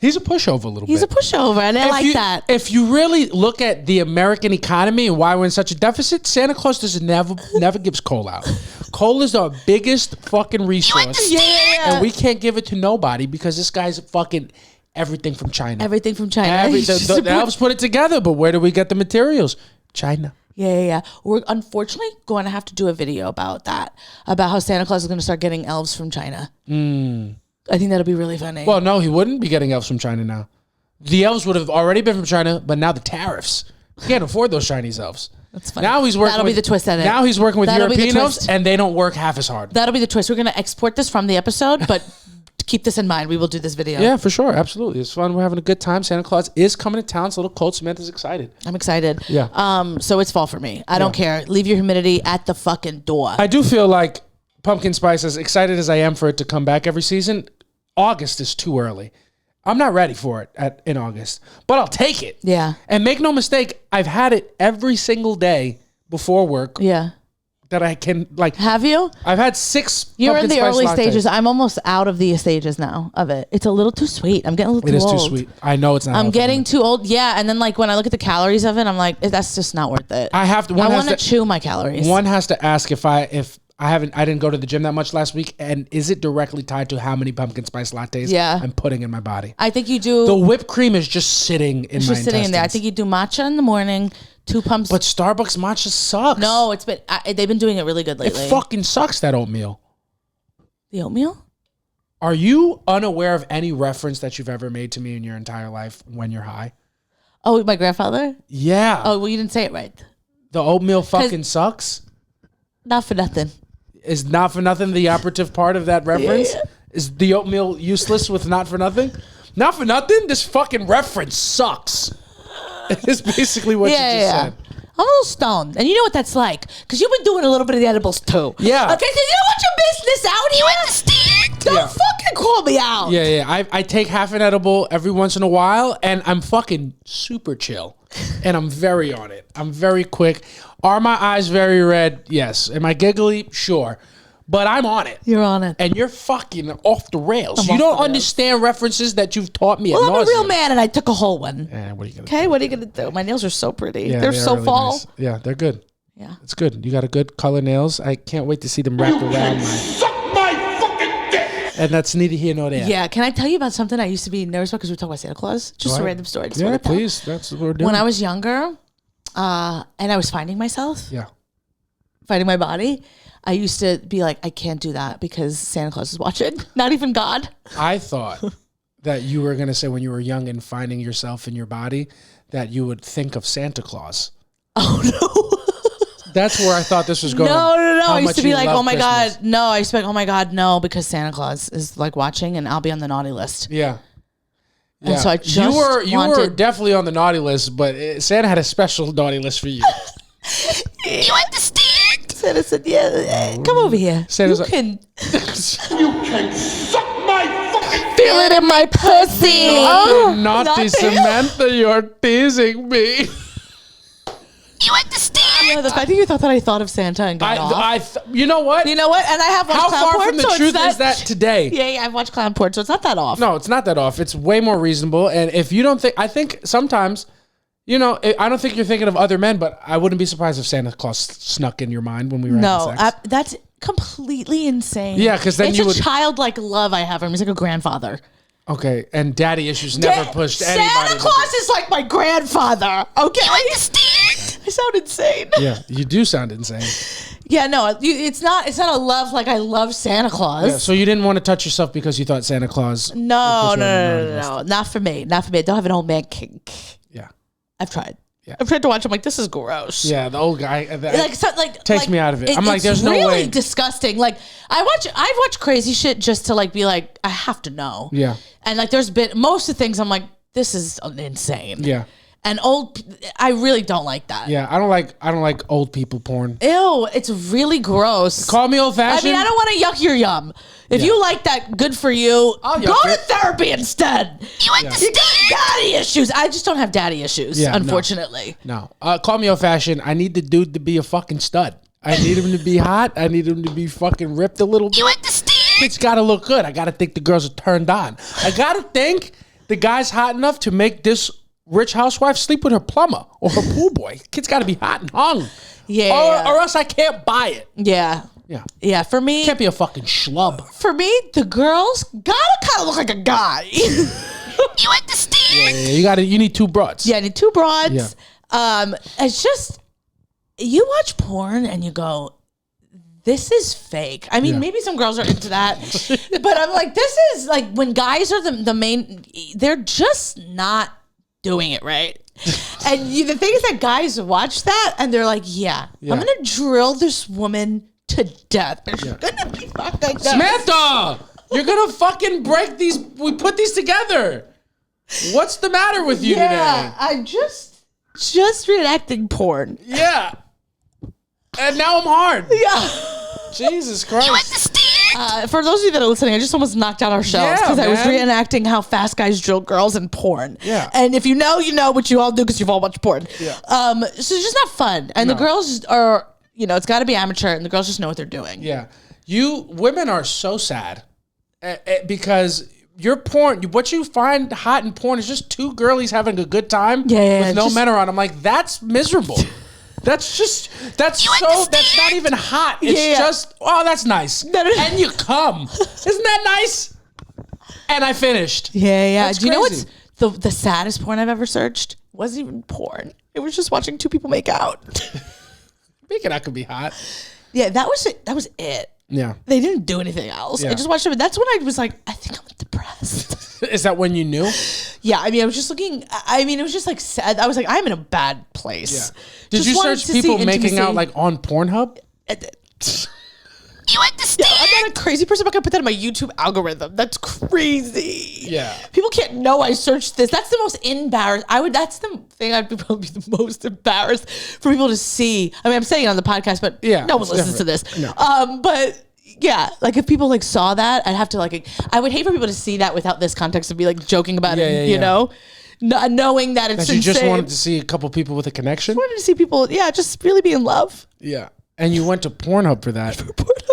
Speaker 1: He's a pushover a little bit.
Speaker 2: He's a pushover, and I like that.
Speaker 1: If you really look at the American economy and why we're in such a deficit, Santa Claus never gives coal out. Coal is our biggest fucking resource.
Speaker 2: Yeah.
Speaker 1: And we can't give it to nobody because this guy's fucking everything from China.
Speaker 2: Everything from China.
Speaker 1: The elves put it together, but where do we get the materials? China.
Speaker 2: Yeah. We're unfortunately going to have to do a video about that, about how Santa Claus is going to start getting elves from China. I think that'll be really funny.
Speaker 1: Well, no, he wouldn't be getting elves from China now. The elves would have already been from China, but now the tariffs. He can't afford those Chinese elves.
Speaker 2: That's funny.
Speaker 1: Now he's working.
Speaker 2: That'll be the twist at it.
Speaker 1: Now he's working with
Speaker 2: That'll be the
Speaker 1: European elves,
Speaker 2: twist.
Speaker 1: and they don't work half as hard.
Speaker 2: That'll be the twist. We're going to export this from the episode, but keep this in mind. We will do this video.
Speaker 1: Yeah, for sure. Absolutely. It's fun. We're having a good time. Santa Claus is coming to town. It's a little cold. Samantha's excited.
Speaker 2: I'm excited.
Speaker 1: Yeah.
Speaker 2: So it's fall for me. I don't care. Leave your humidity at the fucking door.
Speaker 1: I do feel like pumpkin spice, as excited as I am for it to come back every season, August is too early. I'm not ready for it in August, but I'll take it.
Speaker 2: Yeah.
Speaker 1: And make no mistake, I've had it every single day before work.
Speaker 2: Yeah.
Speaker 1: That I can, like.
Speaker 2: Have you?
Speaker 1: I've had 6
Speaker 2: You're in
Speaker 1: pumpkin
Speaker 2: the
Speaker 1: spice
Speaker 2: early
Speaker 1: lattes.
Speaker 2: stages. I'm almost out of the stages now of it. It's a little too sweet. I'm getting a little
Speaker 1: It
Speaker 2: too
Speaker 1: is
Speaker 2: old.
Speaker 1: too sweet. I know it's not.
Speaker 2: I'm
Speaker 1: healthy
Speaker 2: getting
Speaker 1: for me.
Speaker 2: too old. Yeah. And then like when I look at the calories of it, I'm like, that's just not worth it.
Speaker 1: I have to.
Speaker 2: I want to chew my calories.
Speaker 1: One has to ask if I didn't go to the gym that much last week. And is it directly tied to how many pumpkin spice lattes I'm putting in my body?
Speaker 2: I think you do.
Speaker 1: The whipped cream is just sitting in my intestines. Sitting in there.
Speaker 2: I think you do matcha in the morning, 2 pumps.
Speaker 1: But Starbucks matcha sucks.
Speaker 2: No, they've been doing it really good lately.
Speaker 1: It fucking sucks, that oatmeal.
Speaker 2: The oatmeal?
Speaker 1: Are you unaware of any reference that you've ever made to me in your entire life when you're high?
Speaker 2: Oh, my grandfather?
Speaker 1: Yeah.
Speaker 2: Oh, well, you didn't say it right.
Speaker 1: The oatmeal fucking sucks?
Speaker 2: Not for nothing.
Speaker 1: Is not for nothing the operative part of that reference?
Speaker 2: Yeah.
Speaker 1: Is the oatmeal useless with not for nothing? Not for nothing? This fucking reference sucks. It's basically what you just said.
Speaker 2: I'm a little stoned. And you know what that's like. Because you've been doing a little bit of the edibles too.
Speaker 1: Yeah.
Speaker 2: Okay, so you don't want your business out here. You understand? Don't fucking call me out.
Speaker 1: Yeah. I take half an edible every once in a while, and I'm fucking super chill. And I'm very on it. I'm very quick. Are my eyes very red? Yes. Am I giggly? Sure. But I'm on it.
Speaker 2: You're on it.
Speaker 1: And you're fucking off the rails. You don't understand references that you've taught me.
Speaker 2: Well, I'm a real man, and I took a whole one.
Speaker 1: Yeah, what are you gonna
Speaker 2: do? What are you going to do? My nails are so pretty.
Speaker 1: Yeah,
Speaker 2: they're so
Speaker 1: really
Speaker 2: fall.
Speaker 1: Nice. Yeah, they're good.
Speaker 2: Yeah.
Speaker 1: It's good. You got a good color nails. I can't wait to see them wrapped around my... Suck my fucking dick! And that's neither here nor there.
Speaker 2: Yeah, can I tell you about something I used to be nervous about because we were talking about Santa Claus? Just a random story.
Speaker 1: Yeah, please. That's what we're doing.
Speaker 2: When I was younger, and I was finding myself.
Speaker 1: Yeah.
Speaker 2: Finding my body. I used to be like, I can't do that because Santa Claus is watching. Not even God.
Speaker 1: I thought that you were going to say when you were young and finding yourself in your body that you would think of Santa Claus.
Speaker 2: Oh, no.
Speaker 1: That's where I thought this was going.
Speaker 2: No. I used to be like, oh my
Speaker 1: Christmas.
Speaker 2: God. No, I used to be like, oh my God, no, because Santa Claus is like watching and I'll be on the naughty list.
Speaker 1: Yeah.
Speaker 2: And so I just
Speaker 1: you were definitely on the naughty list, but Santa had a special naughty list for you.
Speaker 2: You understand? Santa said, yeah, come over here.
Speaker 1: Santa's
Speaker 2: you can
Speaker 3: You can suck my fucking
Speaker 2: feel it in my pussy.
Speaker 1: Oh, naughty Samantha, you're teasing me.
Speaker 2: You understand? Yeah, the fact that you thought that I thought of Santa and got off.
Speaker 1: You know what?
Speaker 2: You know what? And I have watched
Speaker 1: How
Speaker 2: clown
Speaker 1: far
Speaker 2: porn,
Speaker 1: from the
Speaker 2: so
Speaker 1: truth is that today?
Speaker 2: Yeah, I've watched clown porn, so it's not that off.
Speaker 1: No, it's not that off. It's way more reasonable. And if you don't think, I think sometimes, you know, I don't think you're thinking of other men, but I wouldn't be surprised if Santa Claus snuck in your mind when we were having sex.
Speaker 2: That's completely insane.
Speaker 1: Yeah, because then
Speaker 2: it's a childlike love I have for him. He's like a grandfather.
Speaker 1: Okay, and daddy issues never pushed anybody.
Speaker 2: Santa Claus is like my grandfather. Okay, you understand? I sound insane.
Speaker 1: Yeah, you do sound insane.
Speaker 2: Yeah, no, it's not a love like I love Santa Claus.
Speaker 1: Yeah, so you didn't want to touch yourself because you thought Santa Claus.
Speaker 2: No, not for me. Not for me. I don't have an old man kink.
Speaker 1: Yeah,
Speaker 2: I've tried.
Speaker 1: Yeah.
Speaker 2: I've tried to watch. I'm like, this is gross.
Speaker 1: Yeah, the old guy
Speaker 2: takes
Speaker 1: me out of it. I'm like, there's no way.
Speaker 2: It's really disgusting. Like I've watched crazy shit just to like be like, I have to know.
Speaker 1: Yeah.
Speaker 2: And like, there's been most of the things I'm like, this is insane.
Speaker 1: Yeah.
Speaker 2: And I really don't like that.
Speaker 1: Yeah, I don't like old people porn.
Speaker 2: Ew, it's really gross.
Speaker 1: Call me old fashioned.
Speaker 2: I mean, I don't want to yuck your yum. If you like that, good for you. Go to therapy instead. You understand? You got daddy issues. I just don't have daddy issues, unfortunately.
Speaker 1: No. Call me old fashioned. I need the dude to be a fucking stud. I need him to be hot. I need him to be fucking ripped a little bit. You understand? It's got to look good. I got to think the girls are turned on. I got to think the guy's hot enough to make this rich housewife sleep with her plumber or her pool boy. Kid's got to be hot and hung.
Speaker 2: Yeah.
Speaker 1: Or else I can't buy it.
Speaker 2: Yeah.
Speaker 1: Yeah.
Speaker 2: Yeah, for me.
Speaker 1: Can't be a fucking schlub.
Speaker 2: For me, the girls gotta kind of look like a guy. You understand?
Speaker 1: Yeah, you need two broads.
Speaker 2: Yeah, I need two broads.
Speaker 1: Yeah.
Speaker 2: It's just, you watch porn and you go, this is fake. I mean, maybe some girls are into that, but I'm like, this is like when guys are the main, they're just not doing it right. And the thing is that guys watch that and they're like, yeah. I'm going to drill this woman to death. She's gonna be fucking dead.
Speaker 1: Samantha, you're gonna fucking break these. We put these together. What's the matter with you today?
Speaker 2: I'm just reenacting porn.
Speaker 1: Yeah. And now I'm hard.
Speaker 2: Yeah.
Speaker 1: Jesus Christ. You
Speaker 2: understand? For those of you that are listening, I just almost knocked out our shelves because I was reenacting how fast guys drill girls in porn.
Speaker 1: Yeah.
Speaker 2: And if you know what you all do because you've all watched porn.
Speaker 1: Yeah.
Speaker 2: So it's just not fun. And the girls are, it's got to be amateur, and the girls just know what they're doing.
Speaker 1: Yeah. Women are so sad because your porn, what you find hot in porn is just two girlies having a good time with no men around. I'm like, that's miserable. That's not even hot. It's just, oh, that's nice. And you come. Isn't that nice? And I finished.
Speaker 2: Yeah.
Speaker 1: That's
Speaker 2: Do you know
Speaker 1: crazy.
Speaker 2: what's the saddest porn I've ever searched? Wasn't even porn. It was just watching two people make out.
Speaker 1: Making out could be hot.
Speaker 2: Yeah, that was it. That was it.
Speaker 1: Yeah.
Speaker 2: They didn't do anything else.
Speaker 1: Yeah.
Speaker 2: I just watched it. That's when I was like, I think I'm depressed.
Speaker 1: Is that when you knew?
Speaker 2: Yeah, I mean, I was just looking. I mean, it was just like sad. I was like, I'm in a bad place.
Speaker 1: Yeah. Did you search people making out like on Pornhub?
Speaker 2: You understand? Yeah, I'm not a crazy person. I'm not gonna put that in my YouTube algorithm. That's crazy.
Speaker 1: Yeah.
Speaker 2: People can't know I searched this. That's the most embarrassed. That's the thing I'd probably be the most embarrassed for people to see. I mean, I'm saying it on the podcast, but no one listens to this.
Speaker 1: No.
Speaker 2: But yeah, like if people like saw that, I'd have to like. I would hate for people to see that without this context and be like joking about it. You know, knowing that it's
Speaker 1: that you
Speaker 2: insane.
Speaker 1: just wanted to see a couple people with a connection.
Speaker 2: I wanted to see people, just really be in love.
Speaker 1: Yeah. And you went to Pornhub for that.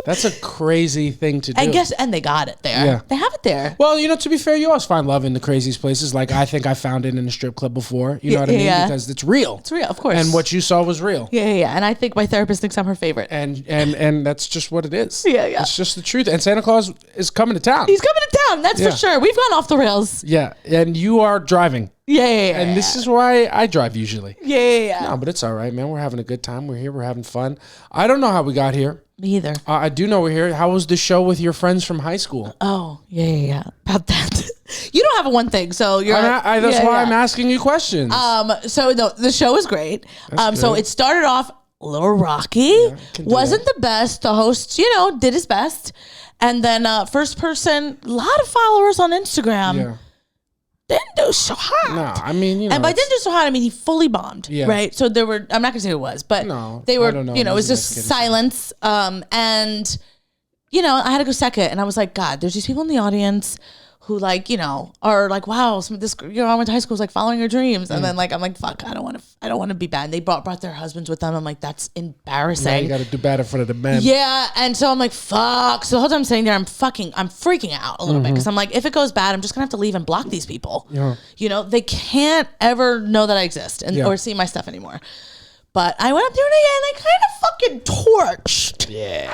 Speaker 1: That's a crazy thing to do.
Speaker 2: And they got it there.
Speaker 1: Yeah.
Speaker 2: They have it there.
Speaker 1: Well, to be fair, you always find love in the craziest places. Like I think I found it in a strip club before. You know what I mean?
Speaker 2: Yeah.
Speaker 1: Because it's real.
Speaker 2: It's real, of course.
Speaker 1: And what you saw was real.
Speaker 2: Yeah. And I think my therapist thinks I'm her favorite.
Speaker 1: And that's just what it is.
Speaker 2: Yeah.
Speaker 1: It's just the truth. And Santa Claus is coming to town.
Speaker 2: He's coming to town. That's for sure. We've gone off the rails.
Speaker 1: Yeah. And you are driving.
Speaker 2: Yeah.
Speaker 1: And this is why I drive usually.
Speaker 2: Yeah.
Speaker 1: No, but it's all right, man. We're having a good time. We're here. We're having fun. I don't know how we got here.
Speaker 2: Me either.
Speaker 1: I do know we're here. How was the show with your friends from high school?
Speaker 2: Oh, yeah. About that. You don't have a one thing, so you're.
Speaker 1: That's why I'm asking you questions.
Speaker 2: So no, the show was great. So it started off a little rocky.
Speaker 1: Yeah,
Speaker 2: wasn't the best. The host, did his best, and then first person, a lot of followers on Instagram.
Speaker 1: Yeah.
Speaker 2: Didn't do so hot.
Speaker 1: No, I mean,
Speaker 2: and by didn't do so hot, I mean he fully bombed.
Speaker 1: Yeah.
Speaker 2: Right. So there were. I'm not gonna say who it was, but they were.
Speaker 1: I don't know.
Speaker 2: It was just silence. And I had to go second, and I was like, God, there's these people in the audience who are like, wow, this girl I went to high school was like following her dreams, and then I'm like, fuck, I don't want to be bad. And they brought their husbands with them. I'm like, that's embarrassing.
Speaker 1: Now you got to do bad in front of the men.
Speaker 2: Yeah, and so I'm like, fuck. So the whole time I'm sitting there, I'm freaking out a little bit because I'm like, if it goes bad, I'm just gonna have to leave and block these people.
Speaker 1: Yeah.
Speaker 2: They can't ever know that I exist or see my stuff anymore. But I went up there and I kind of fucking torched.
Speaker 1: Yeah.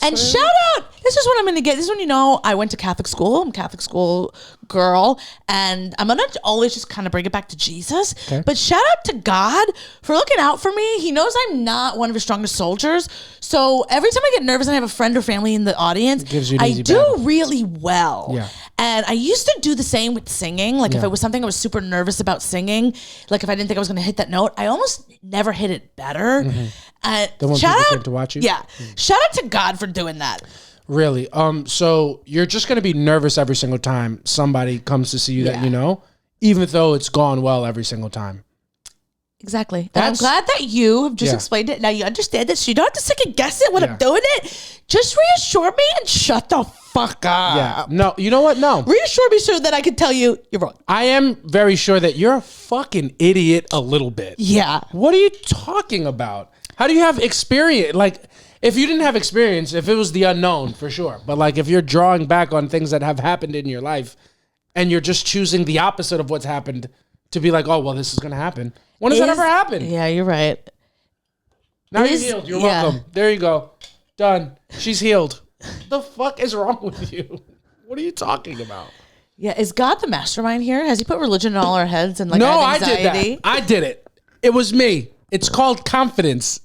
Speaker 2: And shout out, this is what I'm going to get. This is when I went to Catholic school. I'm a Catholic school girl. And I'm going to always just kind of bring it back to Jesus. Okay. But shout out to God for looking out for me. He knows I'm not one of his strongest soldiers. So every time I get nervous and I have a friend or family in the audience, I do really well.
Speaker 1: Yeah.
Speaker 2: And I used to do the same with singing. Like if it was something I was super nervous about singing, like if I didn't think I was going to hit that note, I almost never hit it better.
Speaker 1: The one people came to watch you?
Speaker 2: Yeah. Shout out to God for doing that.
Speaker 1: Really? So you're just going to be nervous every single time somebody comes to see you that you know, even though it's gone well every single time.
Speaker 2: Exactly. And I'm glad that you have just explained it. Now you understand it, so you don't have to second guess it when I'm doing it. Just reassure me and shut the fuck up.
Speaker 1: Yeah. No, you know what? No.
Speaker 2: Reassure me so that I can tell you you're wrong.
Speaker 1: I am very sure that you're a fucking idiot a little bit.
Speaker 2: Yeah.
Speaker 1: What are you talking about? How do you have experience? Like, if you didn't have experience, if it was the unknown, for sure. But like, if you're drawing back on things that have happened in your life and you're just choosing the opposite of what's happened to be like, oh, well, this is going to happen. When does that ever happen?
Speaker 2: Yeah, you're right.
Speaker 1: Now you're healed. You're welcome. There you go. Done. She's healed. The fuck is wrong with you? What are you talking about?
Speaker 2: Yeah, is God the mastermind here? Has he put religion in all our heads and like
Speaker 1: no,
Speaker 2: anxiety?
Speaker 1: I did that. I did it. It was me. It's called confidence.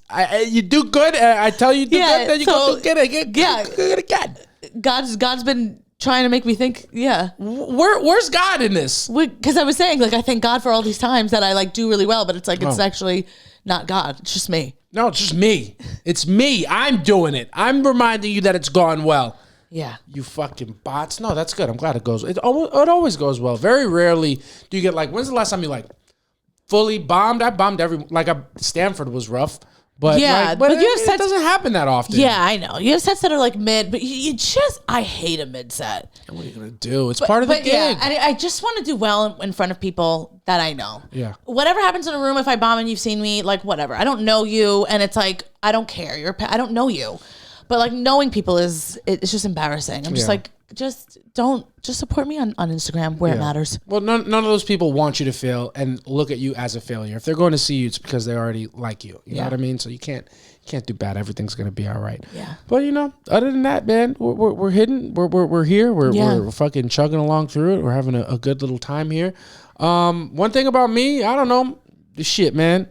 Speaker 1: You do good. I tell you do good, then you go get it again.
Speaker 2: God's been trying to make me think. Yeah,
Speaker 1: where's God in this?
Speaker 2: Because I was saying like I thank God for all these times that I like do really well, but it's like it's actually not God. It's just me.
Speaker 1: No, it's just me. It's me. I'm doing it. I'm reminding you that it's gone well.
Speaker 2: Yeah.
Speaker 1: You fucking bots. No, that's good. I'm glad it goes. It always goes well. Very rarely do you get like. When's the last time you like fully bombed? I bombed Stanford was rough. But
Speaker 2: yeah,
Speaker 1: but
Speaker 2: you have sets,
Speaker 1: it doesn't happen that often.
Speaker 2: Yeah, I know. You have sets that are like mid, but I hate a mid set.
Speaker 1: What are you gonna do? It's part of the gig.
Speaker 2: Yeah, I just want to do well in front of people that I know.
Speaker 1: Yeah.
Speaker 2: Whatever happens in a room, if I bomb and you've seen me, like whatever. I don't know you, and it's like I don't care. I don't know you, but like knowing people it's just embarrassing. I'm just like just support me on Instagram where it matters.
Speaker 1: Well, none of those people want you to fail and look at you as a failure. If they're going to see you, it's because they already like you. You know what I mean? So you can't do bad. Everything's going to be all right.
Speaker 2: Yeah.
Speaker 1: But other than that, man, we're hidden. We're here. We're fucking chugging along through it. We're having a good little time here. One thing about me, I don't know, shit, man.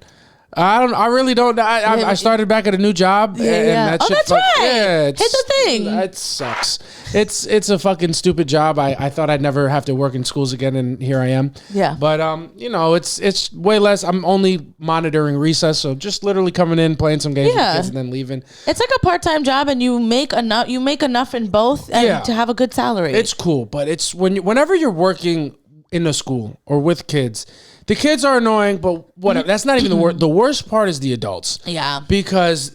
Speaker 1: I really don't. I started back at a new job. And that
Speaker 2: that's right.
Speaker 1: Yeah,
Speaker 2: it's a thing.
Speaker 1: It sucks. It's a fucking stupid job. I thought I'd never have to work in schools again, and here I am.
Speaker 2: Yeah.
Speaker 1: But it's way less. I'm only monitoring recess, so just literally coming in, playing some games with kids, and then leaving.
Speaker 2: It's like a part-time job, and you make enough. You make enough in both, and to have a good salary.
Speaker 1: It's cool, but it's whenever you're working in a school or with kids. The kids are annoying, but whatever. That's not even the worst. The worst part is the adults.
Speaker 2: Yeah.
Speaker 1: Because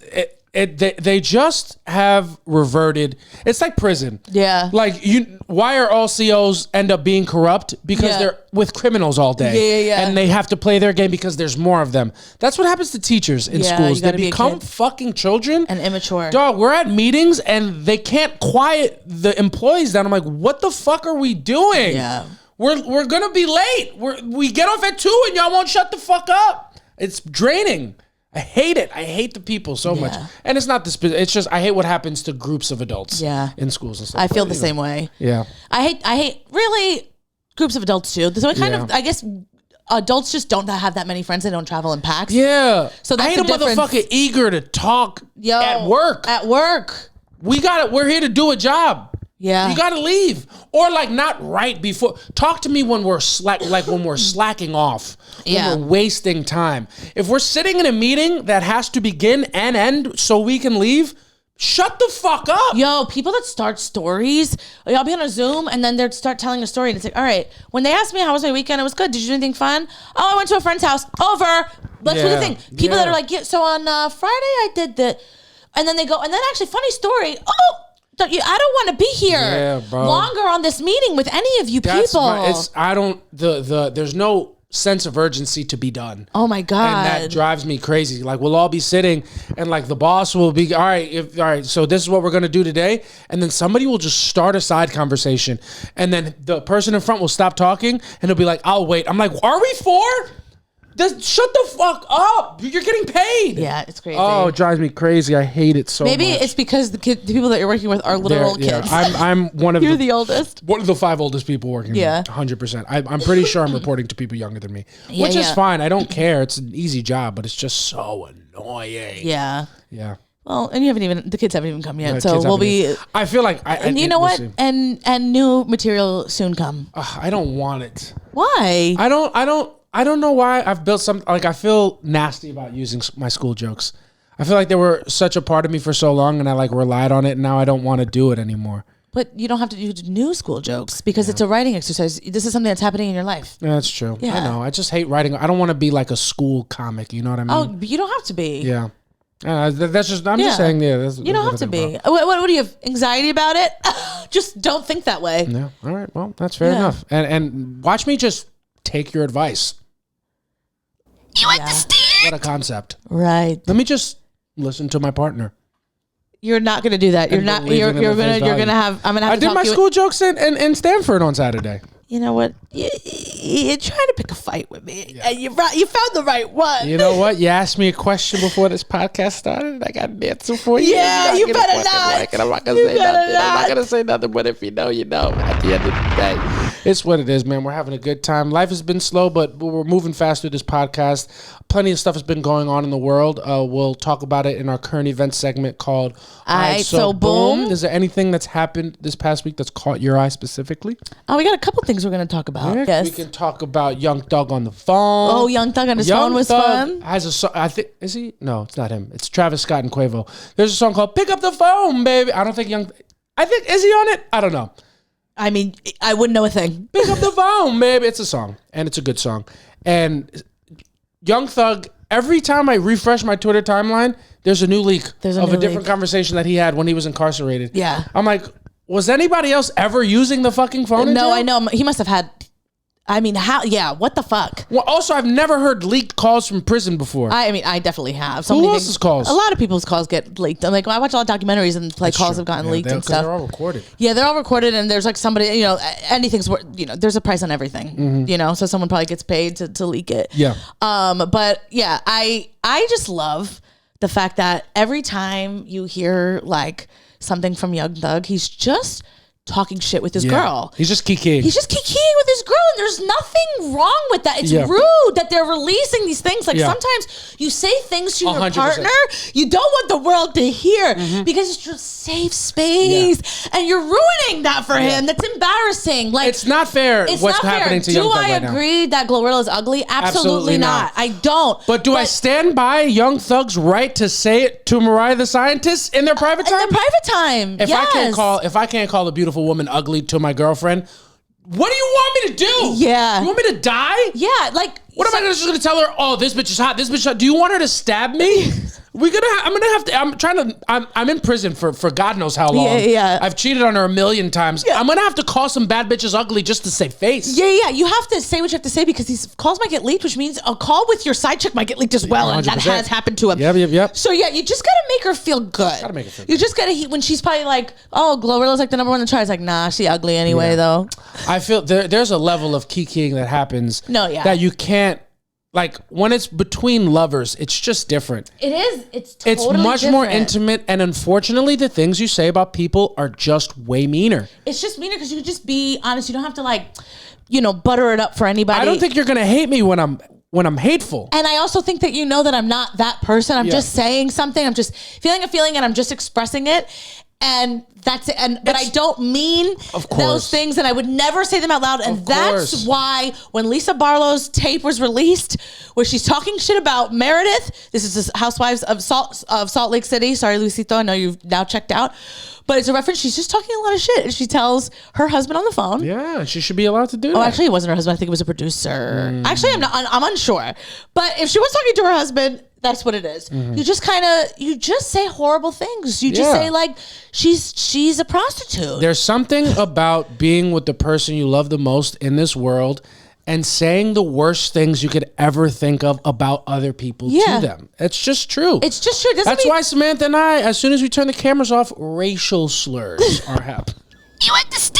Speaker 1: they just have reverted. It's like prison.
Speaker 2: Yeah.
Speaker 1: Like why are all COs end up being corrupt? Because they're with criminals all day.
Speaker 2: Yeah.
Speaker 1: And they have to play their game because there's more of them. That's what happens to teachers in schools. They become fucking children.
Speaker 2: And immature.
Speaker 1: Dog, we're at meetings and they can't quiet the employees down. I'm like, what the fuck are we doing?
Speaker 2: Yeah.
Speaker 1: We're gonna be late. We get off at 2 and y'all won't shut the fuck up. It's draining. I hate it. I hate the people so much. And it's not this. It's just I hate what happens to groups of adults. In schools and stuff.
Speaker 2: I feel the same way.
Speaker 1: Yeah.
Speaker 2: I hate really groups of adults too. So I guess adults just don't have that many friends. They don't travel in packs.
Speaker 1: Yeah.
Speaker 2: So that's
Speaker 1: I hate a motherfucker eager to talk at work.
Speaker 2: At work.
Speaker 1: We're here to do a job.
Speaker 2: Yeah.
Speaker 1: You gotta leave. Or like not right before. Talk to me when we're slacking off. When we're wasting time. If we're sitting in a meeting that has to begin and end so we can leave, shut the fuck up.
Speaker 2: Yo, people that start stories, I'll be on a Zoom and then they'd start telling a story and it's like, all right, when they asked me how was my weekend, it was good. Did you do anything fun? Oh, I went to a friend's house. Over. Let's do the thing. People that are like, so on Friday I did the, and then they go, and then actually funny story. Oh, I don't want to be here longer on this meeting with any of you people.
Speaker 1: There's no sense of urgency to be done.
Speaker 2: Oh my God.
Speaker 1: And that drives me crazy. Like we'll all be sitting and like the boss will be, all right, so this is what we're going to do today. And then somebody will just start a side conversation. And then the person in front will stop talking and they'll be like, I'll wait. I'm like, are we four? Shut the fuck up. You're getting paid.
Speaker 2: Yeah, it's crazy.
Speaker 1: Oh, it drives me crazy. I hate it so much.
Speaker 2: Maybe it's because the people that you're working with are literal kids.
Speaker 1: I'm one of
Speaker 2: You're the oldest.
Speaker 1: One of the 5 oldest people working here. 100%. I'm pretty sure I'm reporting to people younger than me, which is fine. I don't care. It's an easy job, but it's just so annoying.
Speaker 2: Yeah.
Speaker 1: Yeah.
Speaker 2: Well, and the kids haven't even come yet, so we'll be.
Speaker 1: I feel like
Speaker 2: and you know what? And new material soon come.
Speaker 1: I don't want it.
Speaker 2: Why?
Speaker 1: I don't know why I've built some, like I feel nasty about using my school jokes. I feel like they were such a part of me for so long and I like relied on it and now I don't want to do it anymore.
Speaker 2: But you don't have to do new school jokes because it's a writing exercise. This is something that's happening in your life.
Speaker 1: Yeah, that's true.
Speaker 2: Yeah.
Speaker 1: I know. I just hate writing. I don't want to be like a school comic. You know what I mean?
Speaker 2: Oh, but you don't have to be.
Speaker 1: Yeah. That's just, I'm just saying,
Speaker 2: you don't have to be. What do you have? Anxiety about it? Just don't think that way.
Speaker 1: Yeah. All right. Well, that's fair enough. And watch me just take your advice.
Speaker 4: You understand?
Speaker 1: What a concept.
Speaker 2: Right.
Speaker 1: Let me just listen to my partner.
Speaker 2: You're not going to do that. You're not. You're gonna have. I'm gonna have.
Speaker 1: I did my school jokes in Stanford on Saturday.
Speaker 2: You know what? You're trying to pick a fight with me, and you found the right one.
Speaker 1: You know what? You asked me a question before this podcast started, and I got an answer for you.
Speaker 2: Yeah, you better not.
Speaker 1: And I'm not gonna say nothing. I'm not gonna say nothing. But if you know, you know. At the end of the day, it's what it is, man. We're having a good time. Life has been slow, but we're moving fast through this podcast. Plenty of stuff has been going on in the world. We'll talk about it in our current event segment called
Speaker 2: Alright, so boom.
Speaker 1: Is there anything that's happened this past week that's caught your eye specifically?
Speaker 2: Oh, we got a couple things we're going to talk about.
Speaker 1: Yeah,
Speaker 2: yes.
Speaker 1: We can talk about Young Thug on the phone.
Speaker 2: Oh, Young Thug on his phone was fun.
Speaker 1: Has a song, I think, is he? No, it's not him. It's Travis Scott and Quavo. There's a song called Pick Up the Phone, Baby. I don't think is he on it? I don't know.
Speaker 2: I mean, I wouldn't know a thing.
Speaker 1: Pick up the phone, baby. It's a song, and it's a good song. And Young Thug, every time I refresh my Twitter timeline, there's a new leak of a different conversation that he had when he was incarcerated.
Speaker 2: Yeah.
Speaker 1: I'm like, was anybody else ever using the fucking phone?
Speaker 2: No, I know. He must have had I mean, how? Yeah, what the fuck?
Speaker 1: Well, also, I've never heard leaked calls from prison before.
Speaker 2: I mean, I definitely have.
Speaker 1: Who else's calls?
Speaker 2: A lot of people's calls get leaked. I'm like, I watch a lot of documentaries and calls have gotten leaked and stuff.
Speaker 1: They're all recorded.
Speaker 2: Yeah, they're all recorded, and there's like somebody, anything's worth, there's a price on everything, so someone probably gets paid to leak it.
Speaker 1: Yeah.
Speaker 2: But yeah, I just love the fact that every time you hear like something from Young Thug, he's just talking shit with his girl.
Speaker 1: He's just kikiing.
Speaker 2: He's just kikiing with his girl, and there's nothing wrong with that. It's rude that they're releasing these things. Like sometimes you say things to your
Speaker 1: 100%.
Speaker 2: partner you don't want the world to hear because it's just safe space, and you're ruining that for him. That's embarrassing. Like
Speaker 1: it's not fair. What's happening to Young Thug right now?
Speaker 2: Do I agree that Glorilla is ugly? Absolutely not. I don't.
Speaker 1: But do I stand by Young Thug's right to say it to Mariah the Scientist in their private time?
Speaker 2: In their private time.
Speaker 1: If I can't call a beautiful woman ugly to my girlfriend, what do you want me to do?
Speaker 2: Yeah.
Speaker 1: You want me to die?
Speaker 2: Yeah, like
Speaker 1: what am I just gonna tell her? Oh, this bitch is hot. This bitch is hot. Do you want her to stab me? I'm in prison for God knows how long.
Speaker 2: Yeah.
Speaker 1: I've cheated on her a million times. Yeah. I'm gonna have to call some bad bitches ugly just to save face.
Speaker 2: Yeah. You have to say what you have to say because these calls might get leaked, which means a call with your side chick might get leaked as well, 100%. And that has happened to him.
Speaker 1: Yep.
Speaker 2: So yeah, you just gotta make her feel good.
Speaker 1: Gotta make her feel good.
Speaker 2: You just gotta when she's probably like, oh, Glorilla's like the number one in the chart. It's like, nah, she ugly anyway though.
Speaker 1: I feel there's a level of kikiing that happens. That you can't. Like when it's between lovers, it's just different.
Speaker 2: It is. It's
Speaker 1: much more intimate, and unfortunately, the things you say about people are just way meaner.
Speaker 2: It's just meaner because you can just be honest. You don't have to butter it up for anybody.
Speaker 1: I don't think you're gonna hate me when I'm hateful.
Speaker 2: And I also think that that I'm not that person. I'm just saying something. I'm just feeling a feeling, and I'm just expressing it. And that's it. But I don't mean those things, and I would never say them out loud. And that's why when Lisa Barlow's tape was released, where she's talking shit about Meredith, this is the Housewives of Salt Lake City. Sorry, Lucito, I know you've now checked out. But it's a reference. She's just talking a lot of shit. And she tells her husband on the phone.
Speaker 1: Yeah, she should be allowed to do that.
Speaker 2: Oh, actually, it wasn't her husband. I think it was a producer. Actually, I'm unsure. But if she was talking to her husband, that's what it is. You just say horrible things. You just say like she's a prostitute.
Speaker 1: There's something about being with the person you love the most in this world and saying the worst things you could ever think of about other people to them. It's just true.
Speaker 2: It's just true.
Speaker 1: That's why Samantha and I, as soon as we turn the cameras off, racial slurs are happening.
Speaker 4: You understand?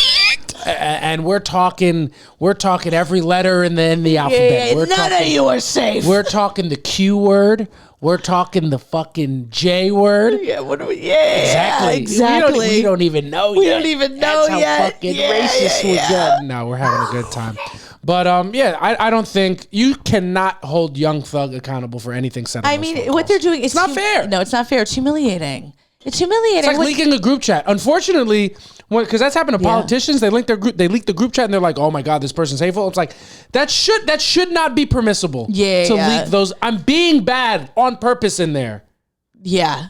Speaker 1: And we're talking every letter in the alphabet.
Speaker 2: None of you are safe.
Speaker 1: We're talking the Q word. We're talking the fucking J word.
Speaker 2: Yeah, what do we? Yeah,
Speaker 1: exactly. We don't even know yet.
Speaker 2: We don't even know
Speaker 1: That's
Speaker 2: yet.
Speaker 1: How fucking racist we're getting. No, we're having a good time. But I don't think you cannot hold Young Thug accountable for anything said.
Speaker 2: I mean, what they're doing is
Speaker 1: not fair.
Speaker 2: No, it's not fair. It's humiliating. It's humiliating.
Speaker 1: It's like leaking a group chat. Unfortunately, because that's happened to politicians, they leak the group chat and they're like, "Oh my God, this person's hateful." It's like that should not be permissible. To leak those. I'm being bad on purpose in there.
Speaker 2: Yeah,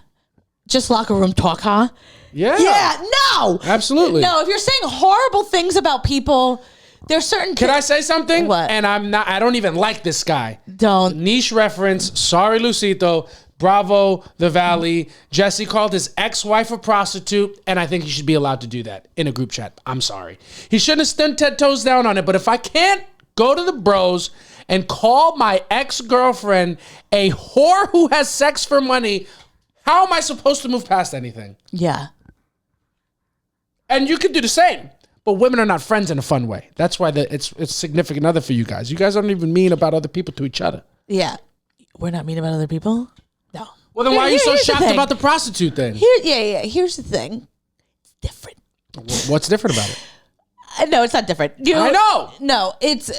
Speaker 2: just locker room talk, huh?
Speaker 1: Yeah.
Speaker 2: Yeah. No.
Speaker 1: Absolutely.
Speaker 2: No. If you're saying horrible things about people, there's certain.
Speaker 1: Can I say something?
Speaker 2: What?
Speaker 1: And I don't even like this guy.
Speaker 2: Don't.
Speaker 1: Niche reference. Sorry, Lucito. Bravo, The Valley. Jesse called his ex-wife a prostitute, and I think he should be allowed to do that in a group chat. I'm sorry. He shouldn't have stood 10 toes down on it, but if I can't go to the bros and call my ex-girlfriend a whore who has sex for money, how am I supposed to move past anything?
Speaker 2: Yeah.
Speaker 1: And you can do the same. But women are not friends in a fun way. That's why it's significant other for you guys. You guys aren't even mean about other people to each other.
Speaker 2: Yeah. We're not mean about other people? No.
Speaker 1: Well, then why are you so shocked about the prostitute thing?
Speaker 2: Here's the thing. It's different.
Speaker 1: What's different about it?
Speaker 2: No, it's not different.
Speaker 1: I know.
Speaker 2: No, it's,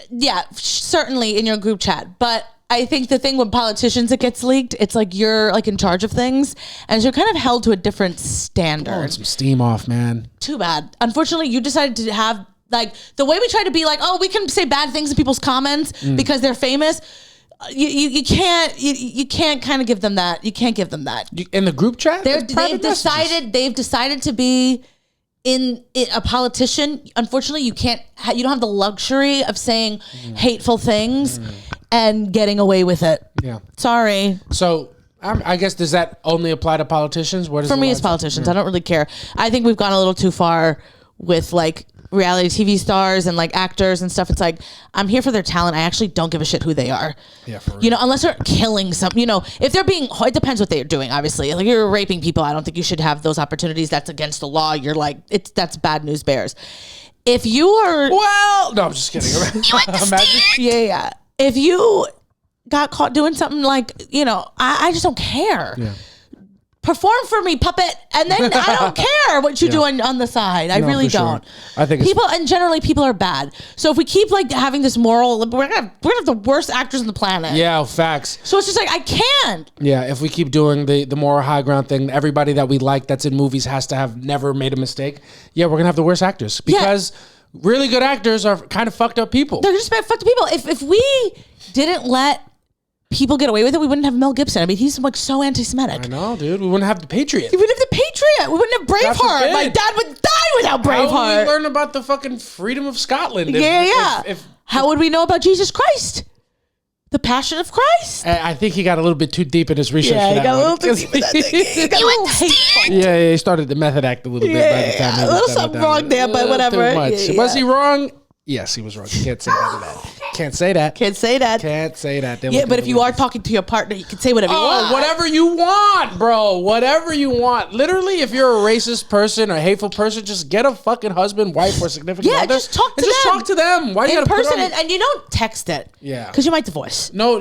Speaker 2: certainly in your group chat. But I think the thing with politicians, it gets leaked. It's like you're like in charge of things. And you're kind of held to a different standard.
Speaker 1: Blowing some steam off, man.
Speaker 2: Too bad. Unfortunately, you decided to have, like, the way we try to be like, oh, we can say bad things in people's comments because they're famous. You can't kind of give them that. You can't give them that.
Speaker 1: In the group chat?
Speaker 2: They've decided to be in a politician. Unfortunately, you don't have the luxury of saying hateful things and getting away with it.
Speaker 1: Yeah.
Speaker 2: Sorry.
Speaker 1: So I guess, does that only apply to politicians?
Speaker 2: For me, it's politicians. I don't really care. I think we've gone a little too far with like reality TV stars and like actors and stuff. It's like, I'm here for their talent. I actually don't give a shit who they are.
Speaker 1: Yeah, for real.
Speaker 2: You know, unless they're killing some, you know, if they're being, it depends what they're doing, obviously. Like, you're raping people, I don't think you should have those opportunities. That's against the law. You're like, that's bad news bears. If you are...
Speaker 1: Well, no, I'm just kidding. Imagine.
Speaker 2: Yeah. If you got caught doing something like, you know, I just don't care.
Speaker 1: Yeah.
Speaker 2: Perform for me, puppet, and then I don't care what you're doing on the side. I really don't.
Speaker 1: Sure. I think
Speaker 2: people, and generally people are bad. So if we keep like having this moral, we're gonna have the worst actors on the planet.
Speaker 1: Yeah, facts.
Speaker 2: So it's just like, I can't.
Speaker 1: Yeah, if we keep doing the moral high ground thing, everybody that we like that's in movies has to have never made a mistake. Yeah, we're gonna have the worst actors because really good actors are kind of fucked up people.
Speaker 2: They're just fucked up people. If we didn't let people get away with it, we wouldn't have Mel Gibson. I mean, he's like so anti-Semitic.
Speaker 1: I know, dude. We wouldn't have the Patriot.
Speaker 2: We wouldn't have the Patriot. We wouldn't have Braveheart. My dad would die without Braveheart.
Speaker 1: How would we learn about the fucking freedom of Scotland?
Speaker 2: How would we know about Jesus Christ? The Passion of Christ?
Speaker 1: I think he got a little bit too deep in his research.
Speaker 2: Yeah,
Speaker 1: for
Speaker 2: he
Speaker 1: that
Speaker 2: got
Speaker 1: one.
Speaker 2: a little too deep in that thing. He got a little hateful.
Speaker 1: Yeah, he started the method act a little bit by the time.
Speaker 2: A little something wrong there, but whatever.
Speaker 1: Too much.
Speaker 2: Yeah.
Speaker 1: Was he wrong? Yes, he was wrong. You can't say that. Can't say that.
Speaker 2: Can't say that.
Speaker 1: Can't say that.
Speaker 2: Yeah, but if you are talking to your partner, you can say whatever you want.
Speaker 1: Whatever you want, bro. Whatever you want. Literally, if you're a racist person or a hateful person, just get a fucking husband, wife, or significant other.
Speaker 2: Just talk to them.
Speaker 1: Just talk to them. Why you
Speaker 2: in
Speaker 1: gotta
Speaker 2: person,
Speaker 1: put on...
Speaker 2: and you don't text it.
Speaker 1: Yeah.
Speaker 2: Because you might divorce.
Speaker 1: No,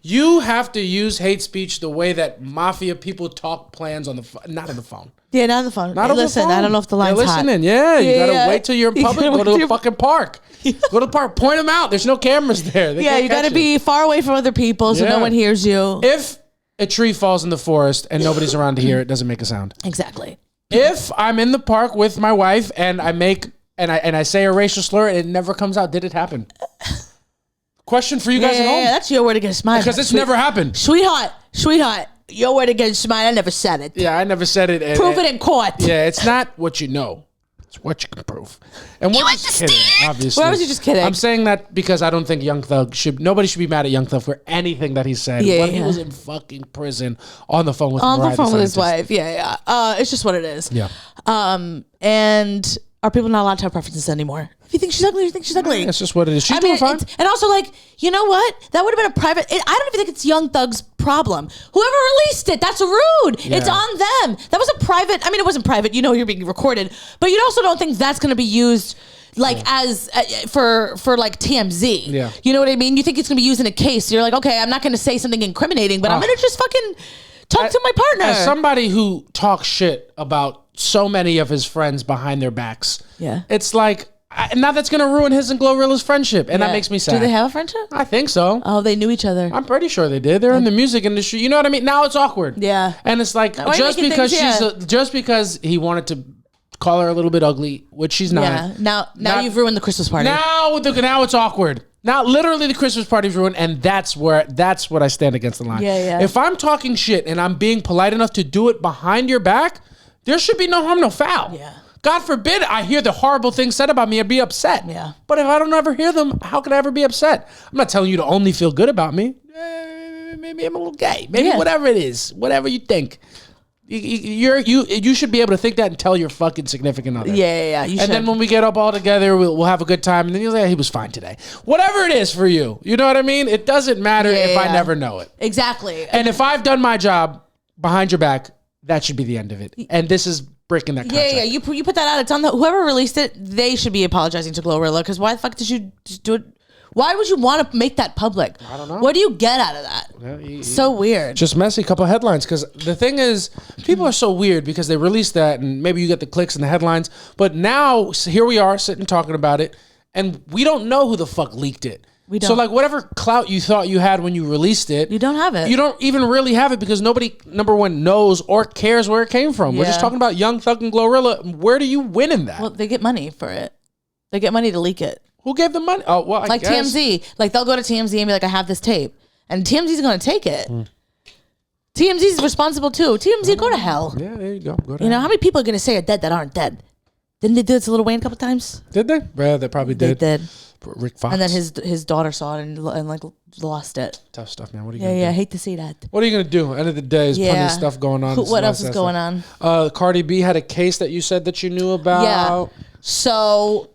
Speaker 1: you have to use hate speech the way that mafia people talk plans on the not on the phone.
Speaker 2: Yeah, not on the phone.
Speaker 1: Not on the phone.
Speaker 2: I don't know if the line's hot.
Speaker 1: Listening, yeah. You gotta wait till you're in public. Go to the fucking park. Go to the park. Point them out. There's no cameras there.
Speaker 2: You gotta be far away from other people so no one hears you.
Speaker 1: If a tree falls in the forest and nobody's around to hear it, doesn't make a sound.
Speaker 2: Exactly.
Speaker 1: If I'm in the park with my wife and I say a racial slur and it never comes out, did it happen? Question for you guys at home.
Speaker 2: Yeah, that's your word against mine.
Speaker 1: Because it's never happened.
Speaker 2: Sweetheart. Your word against mine. I never said it.
Speaker 1: Yeah, I never said it.
Speaker 2: Prove it in court.
Speaker 1: Yeah, it's not what you know. It's what you can prove. And we're just kidding, obviously.
Speaker 2: Why was you just kidding?
Speaker 1: I'm saying that because I don't think nobody should be mad at Young Thug for anything that he said when he was in fucking prison on the phone with
Speaker 2: his wife. Yeah. It's just what it is.
Speaker 1: Yeah.
Speaker 2: And are people not allowed to have preferences anymore? If you think she's ugly, you think she's ugly.
Speaker 1: That's just what it is. She's doing fine.
Speaker 2: And also, like, you know what? That would have been a private... I don't even think it's Young Thug's problem. Whoever released it, that's rude. Yeah. It's on them. That was a private... I mean, it wasn't private. You know you're being recorded. But you also don't think that's going to be used... like as for like TMZ.
Speaker 1: Yeah.
Speaker 2: You know what I mean? You think it's going to be used in a case. You're like, okay, I'm not going to say something incriminating, but I'm going to just fucking talk to my partner.
Speaker 1: As somebody who talks shit about so many of his friends behind their backs, it's like... now that's going to ruin his and Glorilla's friendship, and that makes me sad.
Speaker 2: Do they have a friendship?
Speaker 1: I think so.
Speaker 2: Oh, they knew each other.
Speaker 1: I'm pretty sure they did. They're in the music industry. You know what I mean? Now it's awkward.
Speaker 2: Yeah.
Speaker 1: And it's like, just because he wanted to call her a little bit ugly, which she's not.
Speaker 2: Yeah. Now you've ruined the Christmas party.
Speaker 1: Now it's awkward. Now literally the Christmas party's ruined, and that's what I stand against the line.
Speaker 2: Yeah.
Speaker 1: If I'm talking shit and I'm being polite enough to do it behind your back, there should be no harm, no foul.
Speaker 2: Yeah.
Speaker 1: God forbid I hear the horrible things said about me and be upset.
Speaker 2: Yeah.
Speaker 1: But if I don't ever hear them, how could I ever be upset? I'm not telling you to only feel good about me. Maybe I'm a little gay. Maybe whatever it is, whatever you think. You should be able to think that and tell your fucking significant other.
Speaker 2: Yeah. You should.
Speaker 1: And then when we get up all together, we'll have a good time. And then you'll say, he was fine today. Whatever it is for you. You know what I mean? It doesn't matter if I never know it.
Speaker 2: Exactly.
Speaker 1: And if I've done my job behind your back, that should be the end of it. And this is breaking that contract.
Speaker 2: Yeah. You put that out. It's on whoever released it. They should be apologizing to Glorilla, because why the fuck did you just do it? Why would you want to make that public?
Speaker 1: I don't know.
Speaker 2: What do you get out of that? So weird.
Speaker 1: Just messy couple headlines, because the thing is, people are so weird because they release that and maybe you get the clicks and the headlines, but now here we are sitting talking about it, and we don't know who the fuck leaked it.
Speaker 2: We don't.
Speaker 1: So like whatever clout you thought you had when you released it,
Speaker 2: you don't have it.
Speaker 1: You don't even really have it because nobody, number one, knows or cares where it came from. We're just talking about Young Thug and Glorilla. Where do you win in that?
Speaker 2: Well, they get money for it. They get money to leak it.
Speaker 1: Who gave them money? Oh, well, I guess.
Speaker 2: TMZ. Like, they'll go to TMZ and be like, I have this tape. And TMZ's going to take it. TMZ's responsible too. TMZ, go to hell.
Speaker 1: Yeah, there you go.
Speaker 2: You know, how many people are going to say are dead that aren't dead? Didn't they do it to Lil Wayne a couple times?
Speaker 1: Did they? Yeah, they probably did.
Speaker 2: They did.
Speaker 1: Rick Fox.
Speaker 2: And then his daughter saw it and like lost it.
Speaker 1: Tough stuff, man. What are you gonna do?
Speaker 2: Yeah, I hate to see that.
Speaker 1: What are you gonna do? End of the day, there's plenty of stuff going on.
Speaker 2: What else is going on?
Speaker 1: Cardi B had a case that you said that you knew about.
Speaker 2: Yeah. So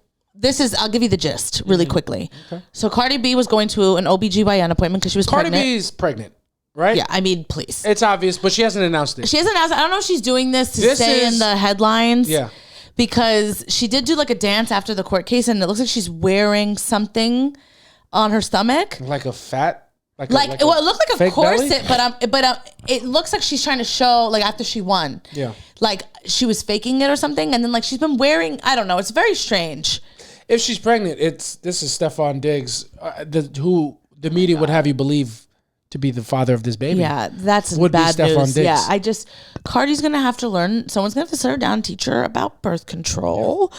Speaker 2: I'll give you the gist really quickly. Okay. So Cardi B was going to an OBGYN appointment because she was pregnant.
Speaker 1: Cardi B's pregnant, right?
Speaker 2: Yeah, I mean, please.
Speaker 1: It's obvious, but she hasn't announced it.
Speaker 2: She hasn't announced it. I don't know if she's doing this to stay in the headlines.
Speaker 1: Yeah.
Speaker 2: Because she did do like a dance after the court case, and it looks like she's wearing something on her stomach.
Speaker 1: Like a fat?
Speaker 2: It looked like a corset, belly? but it looks like she's trying to show, like, after she won.
Speaker 1: Yeah.
Speaker 2: Like, she was faking it or something, and then, like, she's been wearing, I don't know, it's very strange.
Speaker 1: If she's pregnant, this is Stefan Diggs, who the media would have you believe to be the father of this baby.
Speaker 2: Yeah, that's
Speaker 1: would
Speaker 2: bad
Speaker 1: be Stefan
Speaker 2: news.
Speaker 1: Diggs.
Speaker 2: Yeah, Cardi's gonna have to learn. Someone's gonna have to sit her down and teach her about birth control,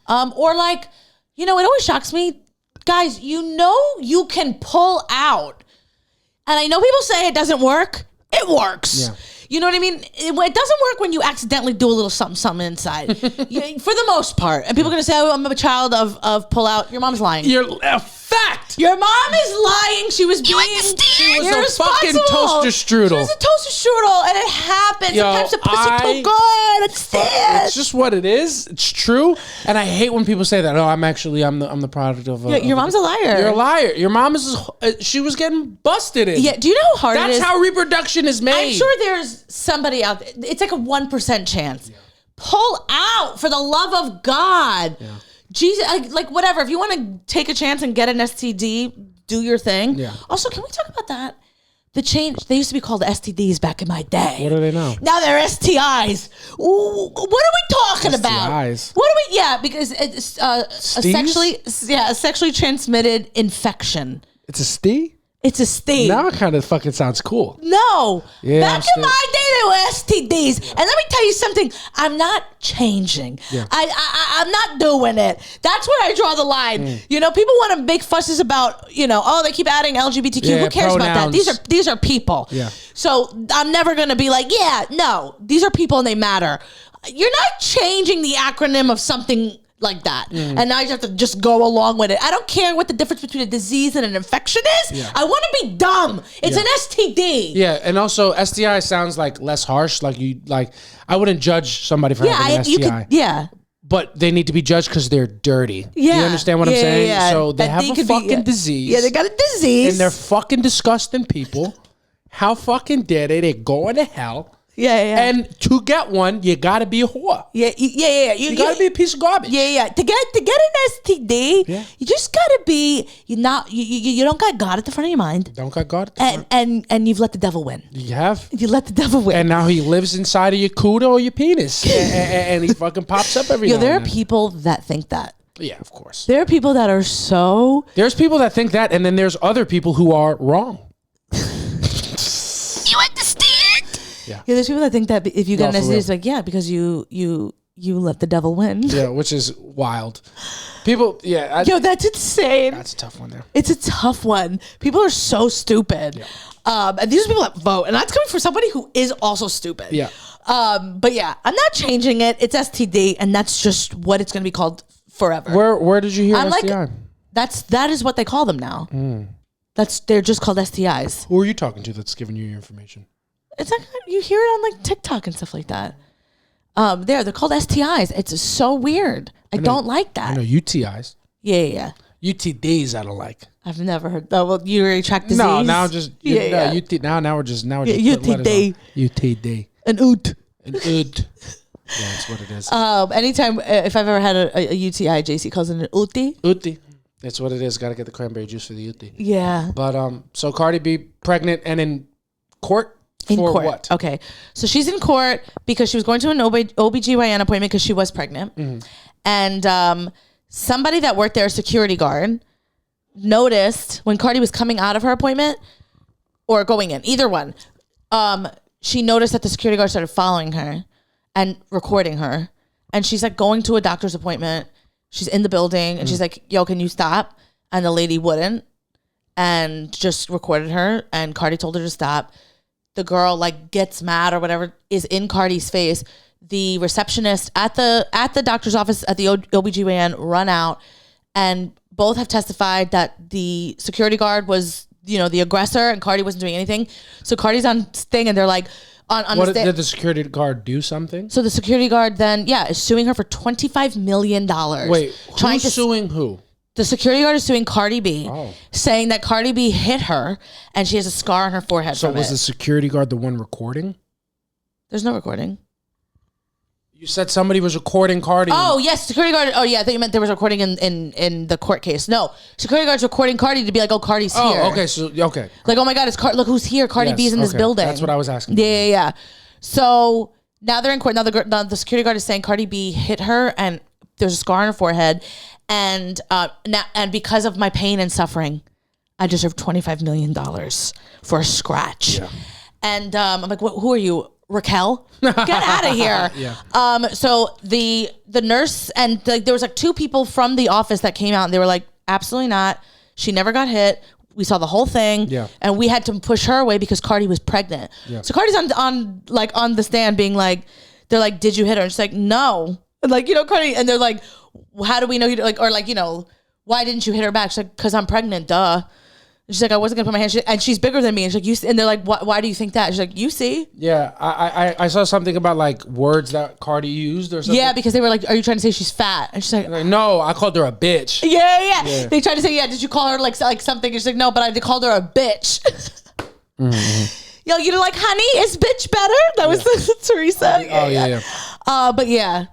Speaker 2: or like, it always shocks me, guys. You can pull out, and I know people say it doesn't work. It works. Yeah. You know what I mean? It doesn't work when you accidentally do a little something inside, for the most part. And people are gonna say, "Oh, I'm a child of pull out." Your mom's lying.
Speaker 1: You're a fact.
Speaker 2: Your mom is lying. She was being
Speaker 1: a fucking toaster strudel.
Speaker 2: She was a toaster strudel, and it happens. Sometimes the pussy too good. It's
Speaker 1: just what it is. It's true, and I hate when people say that. Oh, I'm the product of.
Speaker 2: Your mom's a liar.
Speaker 1: You're a liar. Your mom she was getting busted in.
Speaker 2: Yeah. Do you know how hard it is?
Speaker 1: That's how reproduction is made.
Speaker 2: I'm sure there's somebody out there. It's like a 1% chance. Yeah. Pull out, for the love of God. Yeah. Jesus, like whatever. If you want to take a chance and get an STD, do your thing. Yeah. Also, can we talk about that? The change. They used to be called STDs back in my day.
Speaker 1: What are they now?
Speaker 2: Now they're STIs. Ooh, what are we talking about?
Speaker 1: STIs.
Speaker 2: What are we? Yeah, because it's a sexually transmitted infection.
Speaker 1: It's a STI?
Speaker 2: It's a STI.
Speaker 1: Now it kind of fucking sounds cool.
Speaker 2: No. Yeah, back in my day, they were STDs. And let me tell you something. I'm not changing. Yeah. I'm not doing it. That's where I draw the line. People want to make fusses about, they keep adding LGBTQ.
Speaker 1: Yeah,
Speaker 2: who cares
Speaker 1: pronouns.
Speaker 2: about that? These are people. Yeah. So I'm never going to be like, no. These are people and they matter. You're not changing the acronym of something like that. And now you have to just go along with it. I don't care what the difference between a disease and an infection is. Yeah. I want to be dumb. It's an STD.
Speaker 1: Yeah, and also STI sounds like less harsh. I wouldn't judge somebody for having an STI. But they need to be judged because they're dirty. Yeah. Do you understand what I'm saying? Yeah. So they have a fucking disease.
Speaker 2: Yeah, they got a disease.
Speaker 1: And they're fucking disgusting people. How fucking dare they? They're going to hell.
Speaker 2: Yeah.
Speaker 1: And to get one, you gotta be a whore.
Speaker 2: Yeah.
Speaker 1: You gotta be a piece of garbage.
Speaker 2: Yeah. To get an STD, you just gotta be. You don't got God at the front of your mind.
Speaker 1: Don't got God at the front.
Speaker 2: And you've let the devil win.
Speaker 1: You have.
Speaker 2: You let the devil win.
Speaker 1: And now he lives inside of your cooter or your penis, and he fucking pops up every.
Speaker 2: There are people that think that.
Speaker 1: Yeah, of course.
Speaker 2: There are people that are so.
Speaker 1: There's people that think that, and then there's other people who are wrong.
Speaker 2: Yeah, there's people that think that if you get an STD, it's like, because you let the devil win.
Speaker 1: Yeah, which is wild. People,
Speaker 2: that's insane.
Speaker 1: That's a tough one there.
Speaker 2: It's a tough one. People are so stupid. Yeah. And these are people that vote, and that's coming from somebody who is also stupid.
Speaker 1: Yeah.
Speaker 2: But yeah, I'm not changing it. It's STD, and that's just what it's going to be called forever.
Speaker 1: Where did you hear STI?
Speaker 2: That is what they call them now. They're just called STIs.
Speaker 1: Who are you talking to that's giving you your information?
Speaker 2: It's like you hear it on like TikTok and stuff like that. They're called STIs. It's so weird. I don't like that.
Speaker 1: I know UTIs.
Speaker 2: Yeah.
Speaker 1: UTDs I don't like.
Speaker 2: I've never heard. Oh, well, you track disease.
Speaker 1: No, now just UT. Now we're just
Speaker 2: UTD.
Speaker 1: UTD.
Speaker 2: An oot.
Speaker 1: Yeah, that's what it is.
Speaker 2: Anytime if I've ever had a UTI, JC calls it an ooty.
Speaker 1: Ooty. That's what it is. Got to get the cranberry juice for the UTI.
Speaker 2: Yeah.
Speaker 1: But so Cardi B pregnant and in court.
Speaker 2: In court.
Speaker 1: What?
Speaker 2: Okay. So she's in court because she was going to an OBGYN appointment because she was pregnant. Mm-hmm. And somebody that worked there, a security guard, noticed when Cardi was coming out of her appointment or going in, either one, she noticed that the security guard started following her and recording her. And she's like going to a doctor's appointment. She's in the building and she's like, yo, can you stop? And the lady wouldn't and just recorded her. And Cardi told her to stop. The girl like gets mad or whatever, is in Cardi's face. The receptionist at the doctor's office at the OBGYN run out, and both have testified that the security guard was, the aggressor and Cardi wasn't doing anything. So Cardi's on thing and they're like, On
Speaker 1: What did the security guard do something?
Speaker 2: So the security guard then, is suing her for $25 million.
Speaker 1: Wait, who's suing who?
Speaker 2: The security guard is suing Cardi B, saying that Cardi B hit her and she has a scar on her forehead.
Speaker 1: So was the security guard the one recording?
Speaker 2: There's no recording.
Speaker 1: You said somebody was recording Cardi.
Speaker 2: Oh, yes, security guard. Oh, yeah, I thought you meant there was a recording in the court case. No, security guard's recording Cardi to be like, oh, Cardi's here.
Speaker 1: Oh, okay, okay.
Speaker 2: Like, oh my God, look who's here. Cardi B's in this building.
Speaker 1: That's what I was asking.
Speaker 2: Yeah. So now they're in court. Now the security guard is saying Cardi B hit her and there's a scar on her forehead. And because of my pain and suffering, I deserve $25 million for a scratch. Yeah. And I'm like, who are you? Raquel, get out of here. Yeah. So the nurse and there was like two people from the office that came out and they were like, absolutely not. She never got hit. We saw the whole thing. Yeah. And we had to push her away because Cardi was pregnant. Yeah. So Cardi's on the stand being like, they're like, did you hit her? And she's like, no. And like, Cardi, and they're like, how do we know you like, or like, why didn't you hit her back? She's like, because I'm pregnant, duh. She's like, I wasn't gonna put my hand. And she's bigger than me. And she's like, you see? And they're like, why do you think that? She's like, you see?
Speaker 1: Yeah, I saw something about like words that Cardi used or something.
Speaker 2: Yeah, because they were like, are you trying to say she's fat? And she's like,
Speaker 1: no, I called her a bitch.
Speaker 2: Yeah. They tried to say, did you call her like something? And she's like, no, but I called her a bitch. Mm-hmm. Yo, like, honey, is bitch better? That was Teresa.
Speaker 1: Yeah.
Speaker 2: But yeah.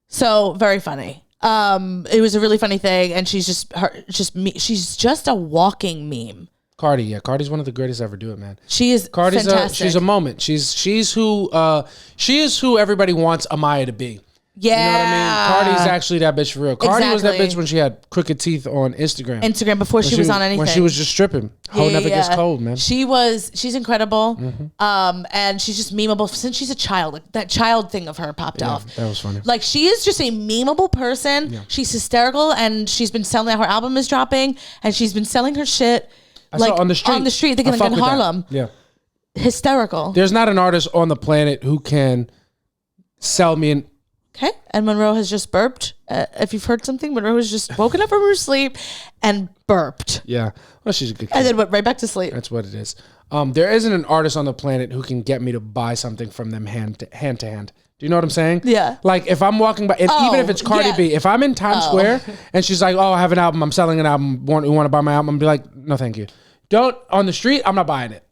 Speaker 2: So very funny. It was a really funny thing, and she's she's just a walking meme.
Speaker 1: Cardi's one of the greatest ever do it, man.
Speaker 2: She is fantastic.
Speaker 1: She's a moment. She's who she is who everybody wants Amaya to be.
Speaker 2: Yeah.
Speaker 1: You know what I mean? Cardi's actually that bitch for real. Cardi was that bitch when she had crooked teeth on Instagram.
Speaker 2: Before she was on anything.
Speaker 1: When she was just stripping. Hoe never gets cold, man.
Speaker 2: She's incredible. Mm-hmm. And she's just memeable since she's a child. Like, that child thing of her popped off.
Speaker 1: That was funny.
Speaker 2: Like, she is just a memeable person. Yeah. She's hysterical, and she's been selling her album is dropping, and she's been selling her shit
Speaker 1: on the street.
Speaker 2: On the street, thinking like in Harlem.
Speaker 1: Yeah.
Speaker 2: Hysterical.
Speaker 1: There's not an artist on the planet who can sell me an.
Speaker 2: Okay, and Monroe has just burped. If you've heard something, Monroe has just woken up from her sleep and burped.
Speaker 1: Yeah, well, she's a good kid.
Speaker 2: And then went right back to sleep.
Speaker 1: That's what it is. There isn't an artist on the planet who can get me to buy something from them hand to hand. Do you know what I'm saying?
Speaker 2: Yeah.
Speaker 1: Like if I'm walking by, even if it's Cardi B, if I'm in Times Square and she's like, "Oh, I have an album. I'm selling an album. You want to buy my album?" I'm be like, "No, thank you. Don't on the street. I'm not buying it.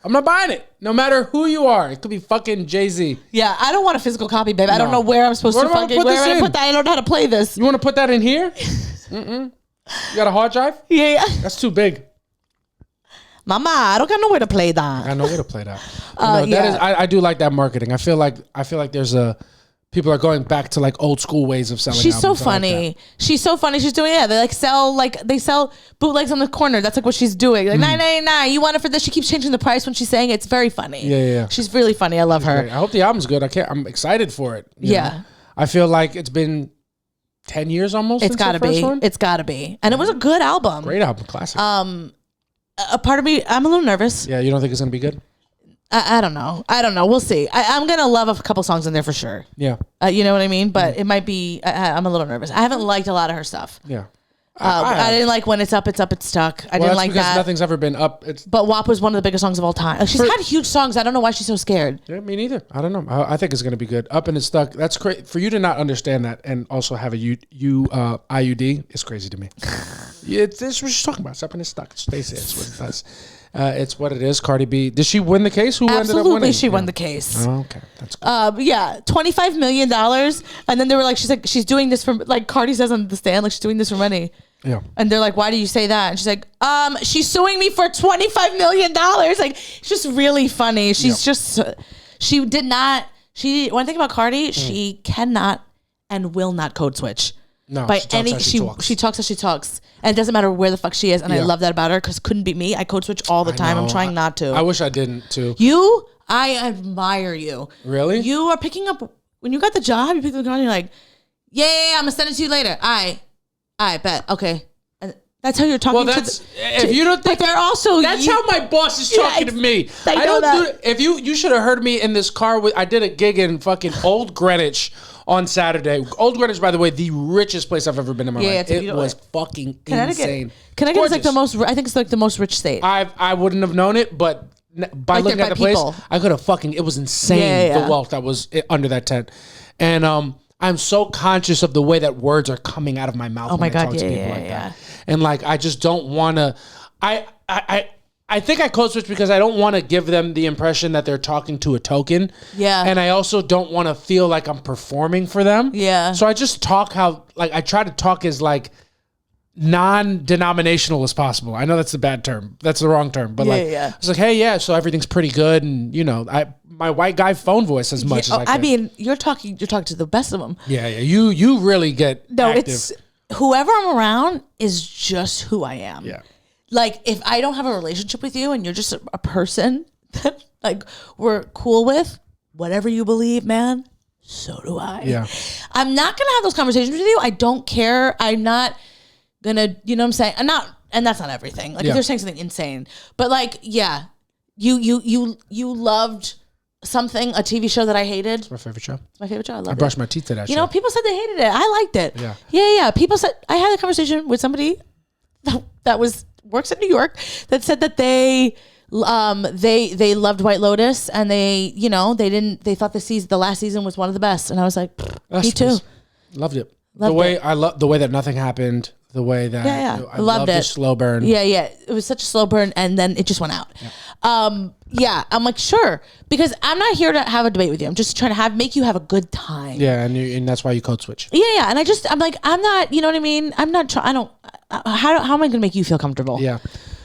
Speaker 1: I'm not buying it. No matter who you are. It could be fucking Jay-Z.
Speaker 2: Yeah, I don't want a physical copy, babe. I don't know where I'm supposed to fucking where I put that. I don't know how to play this.
Speaker 1: You want to put that in here? You got a hard drive?
Speaker 2: Yeah.
Speaker 1: That's too big.
Speaker 2: Mama, I don't got nowhere to play that.
Speaker 1: I know where to play that. That is, I do like that marketing. I feel like there's people are going back to like old school ways of selling.
Speaker 2: She's albums. So funny. Like she's so funny. She's doing they sell bootlegs on the corner. That's like what she's doing. Like $9.99. You want it for this? She keeps changing the price when she's saying it. It's very funny.
Speaker 1: Yeah.
Speaker 2: She's really funny. I love her.
Speaker 1: Great. I hope the album's good. I'm excited for it. You know? I feel like it's been 10 years almost.
Speaker 2: It's gotta be. It's gotta be. And it was a good album.
Speaker 1: Great album. Classic.
Speaker 2: A part of me, I'm a little nervous.
Speaker 1: Yeah, you don't think it's gonna be good?
Speaker 2: I don't know. We'll see. I'm gonna love a couple songs in there for sure.
Speaker 1: Yeah.
Speaker 2: You know what I mean? But it might be. I'm a little nervous. I haven't liked a lot of her stuff.
Speaker 1: Yeah.
Speaker 2: I didn't like When It's Up, It's Stuck. I didn't like that.
Speaker 1: Nothing's ever been up.
Speaker 2: But WAP was one of the biggest songs of all time. Like, she's had huge songs. I don't know why she's so scared.
Speaker 1: Yeah, me neither. I don't know. I think it's gonna be good. Up and It's Stuck. That's crazy for you to not understand that and also have a IUD. It's crazy to me. It's what she's talking about. It's Up and It's Stuck. Stacey, it's what it does. It's what it is. Cardi B. Did she win the case? Who ended up winning?
Speaker 2: Absolutely, she won the case.
Speaker 1: Oh, okay, that's good.
Speaker 2: Yeah, $25 million, and then they were like, she's doing this for, like Cardi says on the stand, like she's doing this for money.
Speaker 1: Yeah.
Speaker 2: And they're like, why do you say that? And she's like, she's suing me for $25 million. Like, it's just really funny. She's just, one thing about Cardi, she cannot and will not code switch.
Speaker 1: No,
Speaker 2: by
Speaker 1: she
Speaker 2: talks as she talks, and it doesn't matter where the fuck she is, and I love that about her because couldn't be me. I code switch all the time. I'm trying not to.
Speaker 1: I wish I didn't too.
Speaker 2: I admire you.
Speaker 1: Really?
Speaker 2: You are picking up when you got the job. You pick up the gun. And you're like, yeah, I'm gonna send it to you later. I bet. Okay. And that's how you're talking.
Speaker 1: Well, if you don't think
Speaker 2: they're also.
Speaker 1: That's how my boss is talking to me. I don't do it. If you should have heard me in this car. I did a gig in fucking Old Greenwich on Saturday. Old Greenwich, by the way, the richest place I've ever been in my life. It was fucking insane.
Speaker 2: Connecticut is like the most. I think it's like the most rich state.
Speaker 1: I wouldn't have known it, but by looking at the place, I could have fucking. It was insane the wealth that was under that tent, and I'm so conscious of the way that words are coming out of my mouth. Oh my God, I talk to people like that, and like I just don't want to. I think I code switch because I don't want to give them the impression that they're talking to a token. Yeah. And I also don't want to feel like I'm performing for them. Yeah. So I just talk I try to talk as like non-denominational as possible. I know that's a bad term. That's the wrong term. But it's like, hey, yeah, so everything's pretty good. And, you know, my white guy phone voice as much as I can.
Speaker 2: I mean, you're talking to the best of them.
Speaker 1: Yeah, yeah. You really get active.
Speaker 2: It's whoever I'm around is just who I am. Yeah. Like, if I don't have a relationship with you and you're just a person that, like, we're cool with, whatever you believe, man, so do I. Yeah. I'm not going to have those conversations with you. I don't care. I'm not going to, you know what I'm saying? And that's not everything. Like, if they're saying something insane. But, like, yeah, you loved something, a TV show that I hated.
Speaker 1: It's my favorite show.
Speaker 2: It's my favorite show. I
Speaker 1: brushed my teeth to that show.
Speaker 2: You know, people said they hated it. I liked it. Yeah. Yeah. People said, I had a conversation with somebody that works in New York that said that they loved White Lotus and they thought the last season was one of the best, and I was like, me too.
Speaker 1: Loved it. The way that nothing happened, the way that I loved it. The slow burn.
Speaker 2: Yeah, it was such a slow burn, and then it just went out. I'm like, sure, because I'm not here to have a debate with you. I'm just trying to make you have a good time.
Speaker 1: Yeah, and that's why you code switch.
Speaker 2: Yeah, and I'm like, I'm not, you know what I mean? I'm not trying. How am I going to make you feel comfortable? Yeah.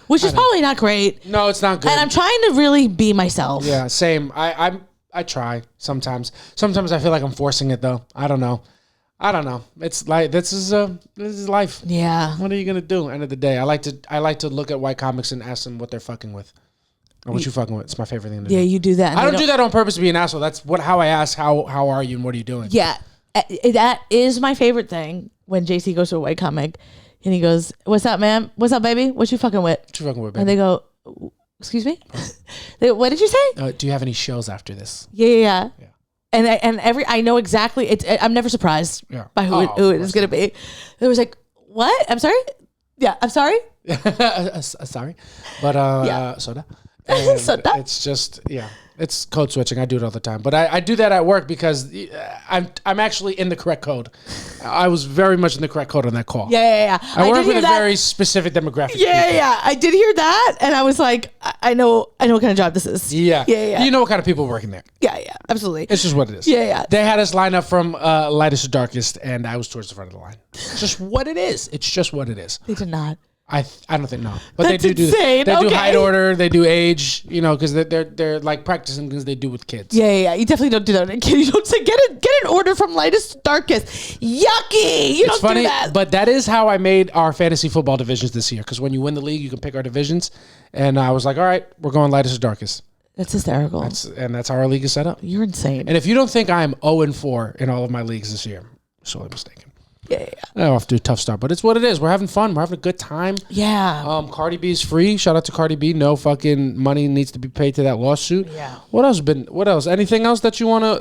Speaker 2: Which is probably not great.
Speaker 1: No, it's not good.
Speaker 2: And I'm trying to really be myself.
Speaker 1: Yeah, same. I try sometimes. Sometimes I feel like I'm forcing it though. I don't know. It's like this is life. Yeah. What are you gonna do? End of the day, I like to look at white comics and ask them what they're fucking with. Or what you fucking with. It's my favorite thing to do.
Speaker 2: Yeah, you do that.
Speaker 1: I don't do that on purpose to be an asshole. That's how I ask how are you and what are you doing?
Speaker 2: Yeah. That is my favorite thing when JC goes to a white comic and he goes, "What's up, man? What's up, baby? What you fucking with?"
Speaker 1: What you fucking with, baby?
Speaker 2: And they go, "Excuse me?" What did you say?
Speaker 1: Do you have any shows after this?
Speaker 2: Yeah. And I know exactly. I'm never surprised by who it is going to be. It was like, what? I'm sorry? Yeah, I'm sorry?
Speaker 1: Sorry. But soda. Soda. It's just, it's code switching. I do it all the time. But I do that at work because I'm actually in the correct code. I was very much in the correct code on that call.
Speaker 2: Yeah.
Speaker 1: I work with a very specific demographic.
Speaker 2: Yeah. I did hear that. And I was like, I know what kind of job this is.
Speaker 1: Yeah. You know what kind of people working there.
Speaker 2: Yeah, absolutely.
Speaker 1: It's just what it is.
Speaker 2: Yeah.
Speaker 1: They had us line up from lightest to darkest, and I was towards the front of the line. It's just what it is. It's just what it is.
Speaker 2: They did not.
Speaker 1: I don't think no, but
Speaker 2: That's
Speaker 1: they do
Speaker 2: insane.
Speaker 1: They do height order, they do age, because they're like practicing things they do with kids.
Speaker 2: Yeah. You definitely don't do that with a kid. You don't say get an order from lightest to darkest. Yucky. You don't do that.
Speaker 1: But that is how I made our fantasy football divisions this year. Because when you win the league, you can pick our divisions, and I was like, all right, we're going lightest to darkest.
Speaker 2: That's hysterical.
Speaker 1: That's how our league is set up.
Speaker 2: You're insane.
Speaker 1: And if you don't think I'm 0-4 in all of my leagues this year, you're sorely mistaken.
Speaker 2: Yeah.
Speaker 1: I'm off to a tough start, but it's what it is. We're having fun. We're having a good time.
Speaker 2: Yeah.
Speaker 1: Cardi B is free. Shout out to Cardi B. No fucking money needs to be paid to that lawsuit.
Speaker 2: Yeah.
Speaker 1: What else? Anything else that you wanna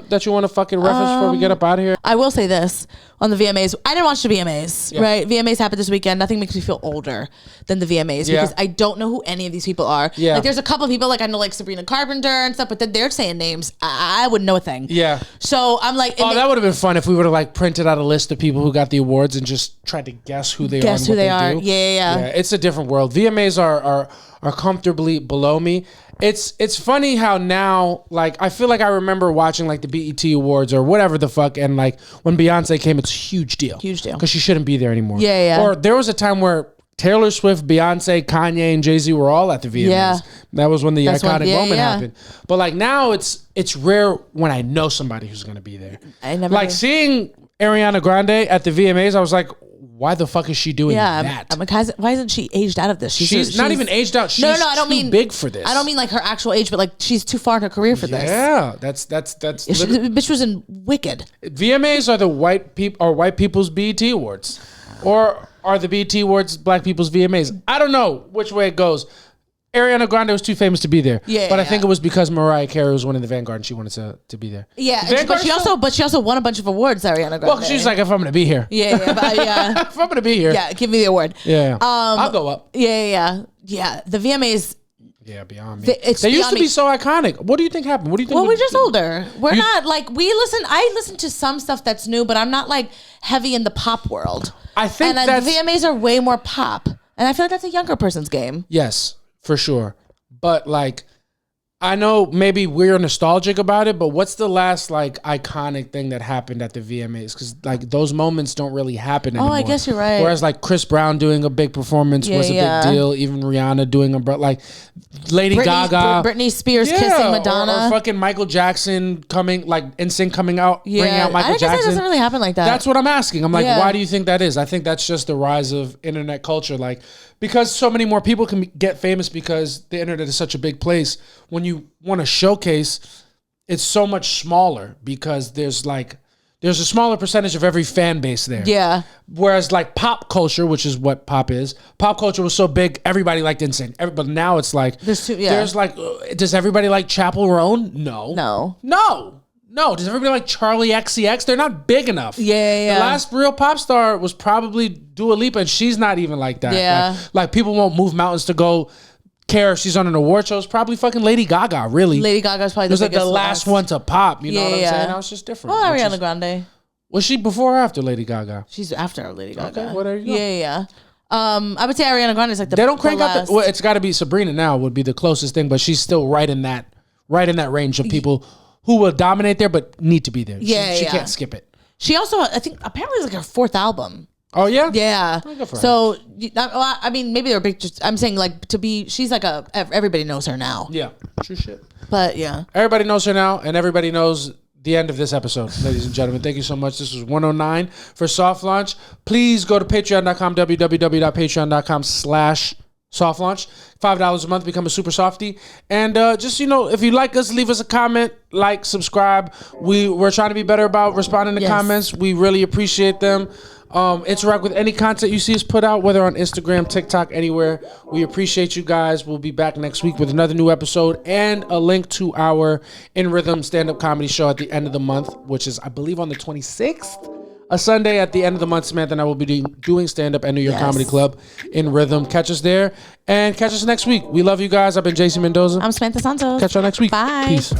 Speaker 1: fucking reference before we get up out of here?
Speaker 2: I will say this on the VMAs. I didn't watch the VMAs. Yeah. Right. VMAs happened this weekend. Nothing makes me feel older than the VMAs because I don't know who any of these people are. Yeah. Like there's a couple of people like I know like Sabrina Carpenter and stuff, but then they're saying names. I wouldn't know a thing. Yeah. So I'm like,
Speaker 1: that would have been fun if we would have like printed out a list of people who got the awards and just tried to guess who they are.
Speaker 2: Guess who they are. Yeah.
Speaker 1: It's a different world. VMAs are comfortably below me. It's funny how now, like, I feel like I remember watching like the BET Awards or whatever the fuck, and like when Beyonce came, it's a huge deal. Because she shouldn't be there anymore.
Speaker 2: Yeah.
Speaker 1: Or there was a time where Taylor Swift, Beyonce, Kanye, and Jay-Z were all at the VMAs. Yeah. That was when the iconic moment happened. But like now it's rare when I know somebody who's gonna be there.
Speaker 2: I never
Speaker 1: like seeing Ariana Grande at the VMAs, I was like, why the fuck is she doing that?
Speaker 2: I'm like, why isn't she aged out of this?
Speaker 1: She's not even aged out. She's I don't mean big for this.
Speaker 2: I don't mean like her actual age, but like she's too far in her career for this.
Speaker 1: Yeah, that's.
Speaker 2: The bitch was in Wicked.
Speaker 1: VMAs are the white people's BET Awards, or are the BET Awards black people's VMAs? I don't know which way it goes. Ariana Grande was too famous to be there. But I think it was because Mariah Carey was winning the Vanguard and she wanted to be there.
Speaker 2: Yeah, but she also won a bunch of awards, Ariana Grande.
Speaker 1: Well, she's like, if I'm going to be here.
Speaker 2: Yeah.
Speaker 1: If I'm going to be here.
Speaker 2: Yeah, give me the award.
Speaker 1: Yeah. I'll go up.
Speaker 2: Yeah. The VMAs,
Speaker 1: Yeah, beyond me.
Speaker 2: It's
Speaker 1: They used
Speaker 2: beyond
Speaker 1: to be
Speaker 2: me.
Speaker 1: so iconic. What do you think happened? What do you think?
Speaker 2: Well, we're just older. We're not like I listen to some stuff that's new, but I'm not like heavy in the pop world.
Speaker 1: I think
Speaker 2: and
Speaker 1: that's
Speaker 2: the VMAs are way more pop, and I feel like that's a younger person's game.
Speaker 1: Yes, for sure. But like, I know maybe we're nostalgic about it, but what's the last like iconic thing that happened at the VMAs? Because like those moments don't really happen anymore.
Speaker 2: I guess you're right.
Speaker 1: Whereas like Chris Brown doing a big performance was a big deal. Even Rihanna doing like Lady Gaga,
Speaker 2: Britney Spears kissing Madonna,
Speaker 1: or fucking Michael Jackson coming, like NSYNC coming out, bringing out Michael Jackson.
Speaker 2: That doesn't really happen like that.
Speaker 1: That's what I'm asking. I'm like, why do you think that is? I think that's just the rise of internet culture. Like, because so many more people can get famous because the internet is such a big place. When you want to showcase, it's so much smaller because there's a smaller percentage of every fan base there.
Speaker 2: Yeah.
Speaker 1: Whereas like pop culture, which is what pop is, pop culture was so big, everybody liked NSYNC. But now it's like, there's like, does everybody like Chappell Roan? No. Does everybody like Charlie XCX? They're not big enough.
Speaker 2: Yeah.
Speaker 1: The last real pop star was probably Dua Lipa, and she's not even like that.
Speaker 2: Yeah.
Speaker 1: Like people won't move mountains to go care if she's on an award show. It's probably fucking Lady Gaga, really.
Speaker 2: Lady Gaga's probably
Speaker 1: it was like the last one to pop. You know what I'm saying? Now it's just different.
Speaker 2: Well, Ariana Grande.
Speaker 1: Was she before or after Lady Gaga?
Speaker 2: She's after Lady Gaga.
Speaker 1: Okay, well, there you go.
Speaker 2: Yeah. I would say Ariana Grande is like the
Speaker 1: They don't crank out
Speaker 2: last.
Speaker 1: well, it's got to be Sabrina now would be the closest thing, but she's still right in that range of people who will dominate there but need to be there. She can't skip it.
Speaker 2: She also, I think, apparently it's like her 4th album.
Speaker 1: Oh yeah,
Speaker 2: yeah.
Speaker 1: Oh, good for her.
Speaker 2: So I mean, maybe they're big. I'm saying like she's like everybody knows her now.
Speaker 1: Yeah, true shit.
Speaker 2: But yeah,
Speaker 1: everybody knows her now, and everybody knows the end of this episode, ladies and gentlemen. Thank you so much. This was 109 for Soft Launch. Please go to patreon.com, www.patreon.com/Soft Launch. $5 a month, become a super softie. And just, if you like us, leave us a comment, like, subscribe. We're trying to be better about responding to comments. We really appreciate them. Interact with any content you see us put out, whether on Instagram, TikTok, anywhere. We appreciate you guys. We'll be back next week with another new episode and a link to our In Rhythm stand-up comedy show at the end of the month, which is, I believe, on the 26th. A Sunday at the end of the month, Samantha and I will be doing stand-up at New York Comedy Club in Rhythm. Catch us there and catch us next week. We love you guys. I've been JC Mendoza.
Speaker 2: I'm Samantha Santos.
Speaker 1: Catch y'all next week.
Speaker 2: Bye.
Speaker 1: Peace.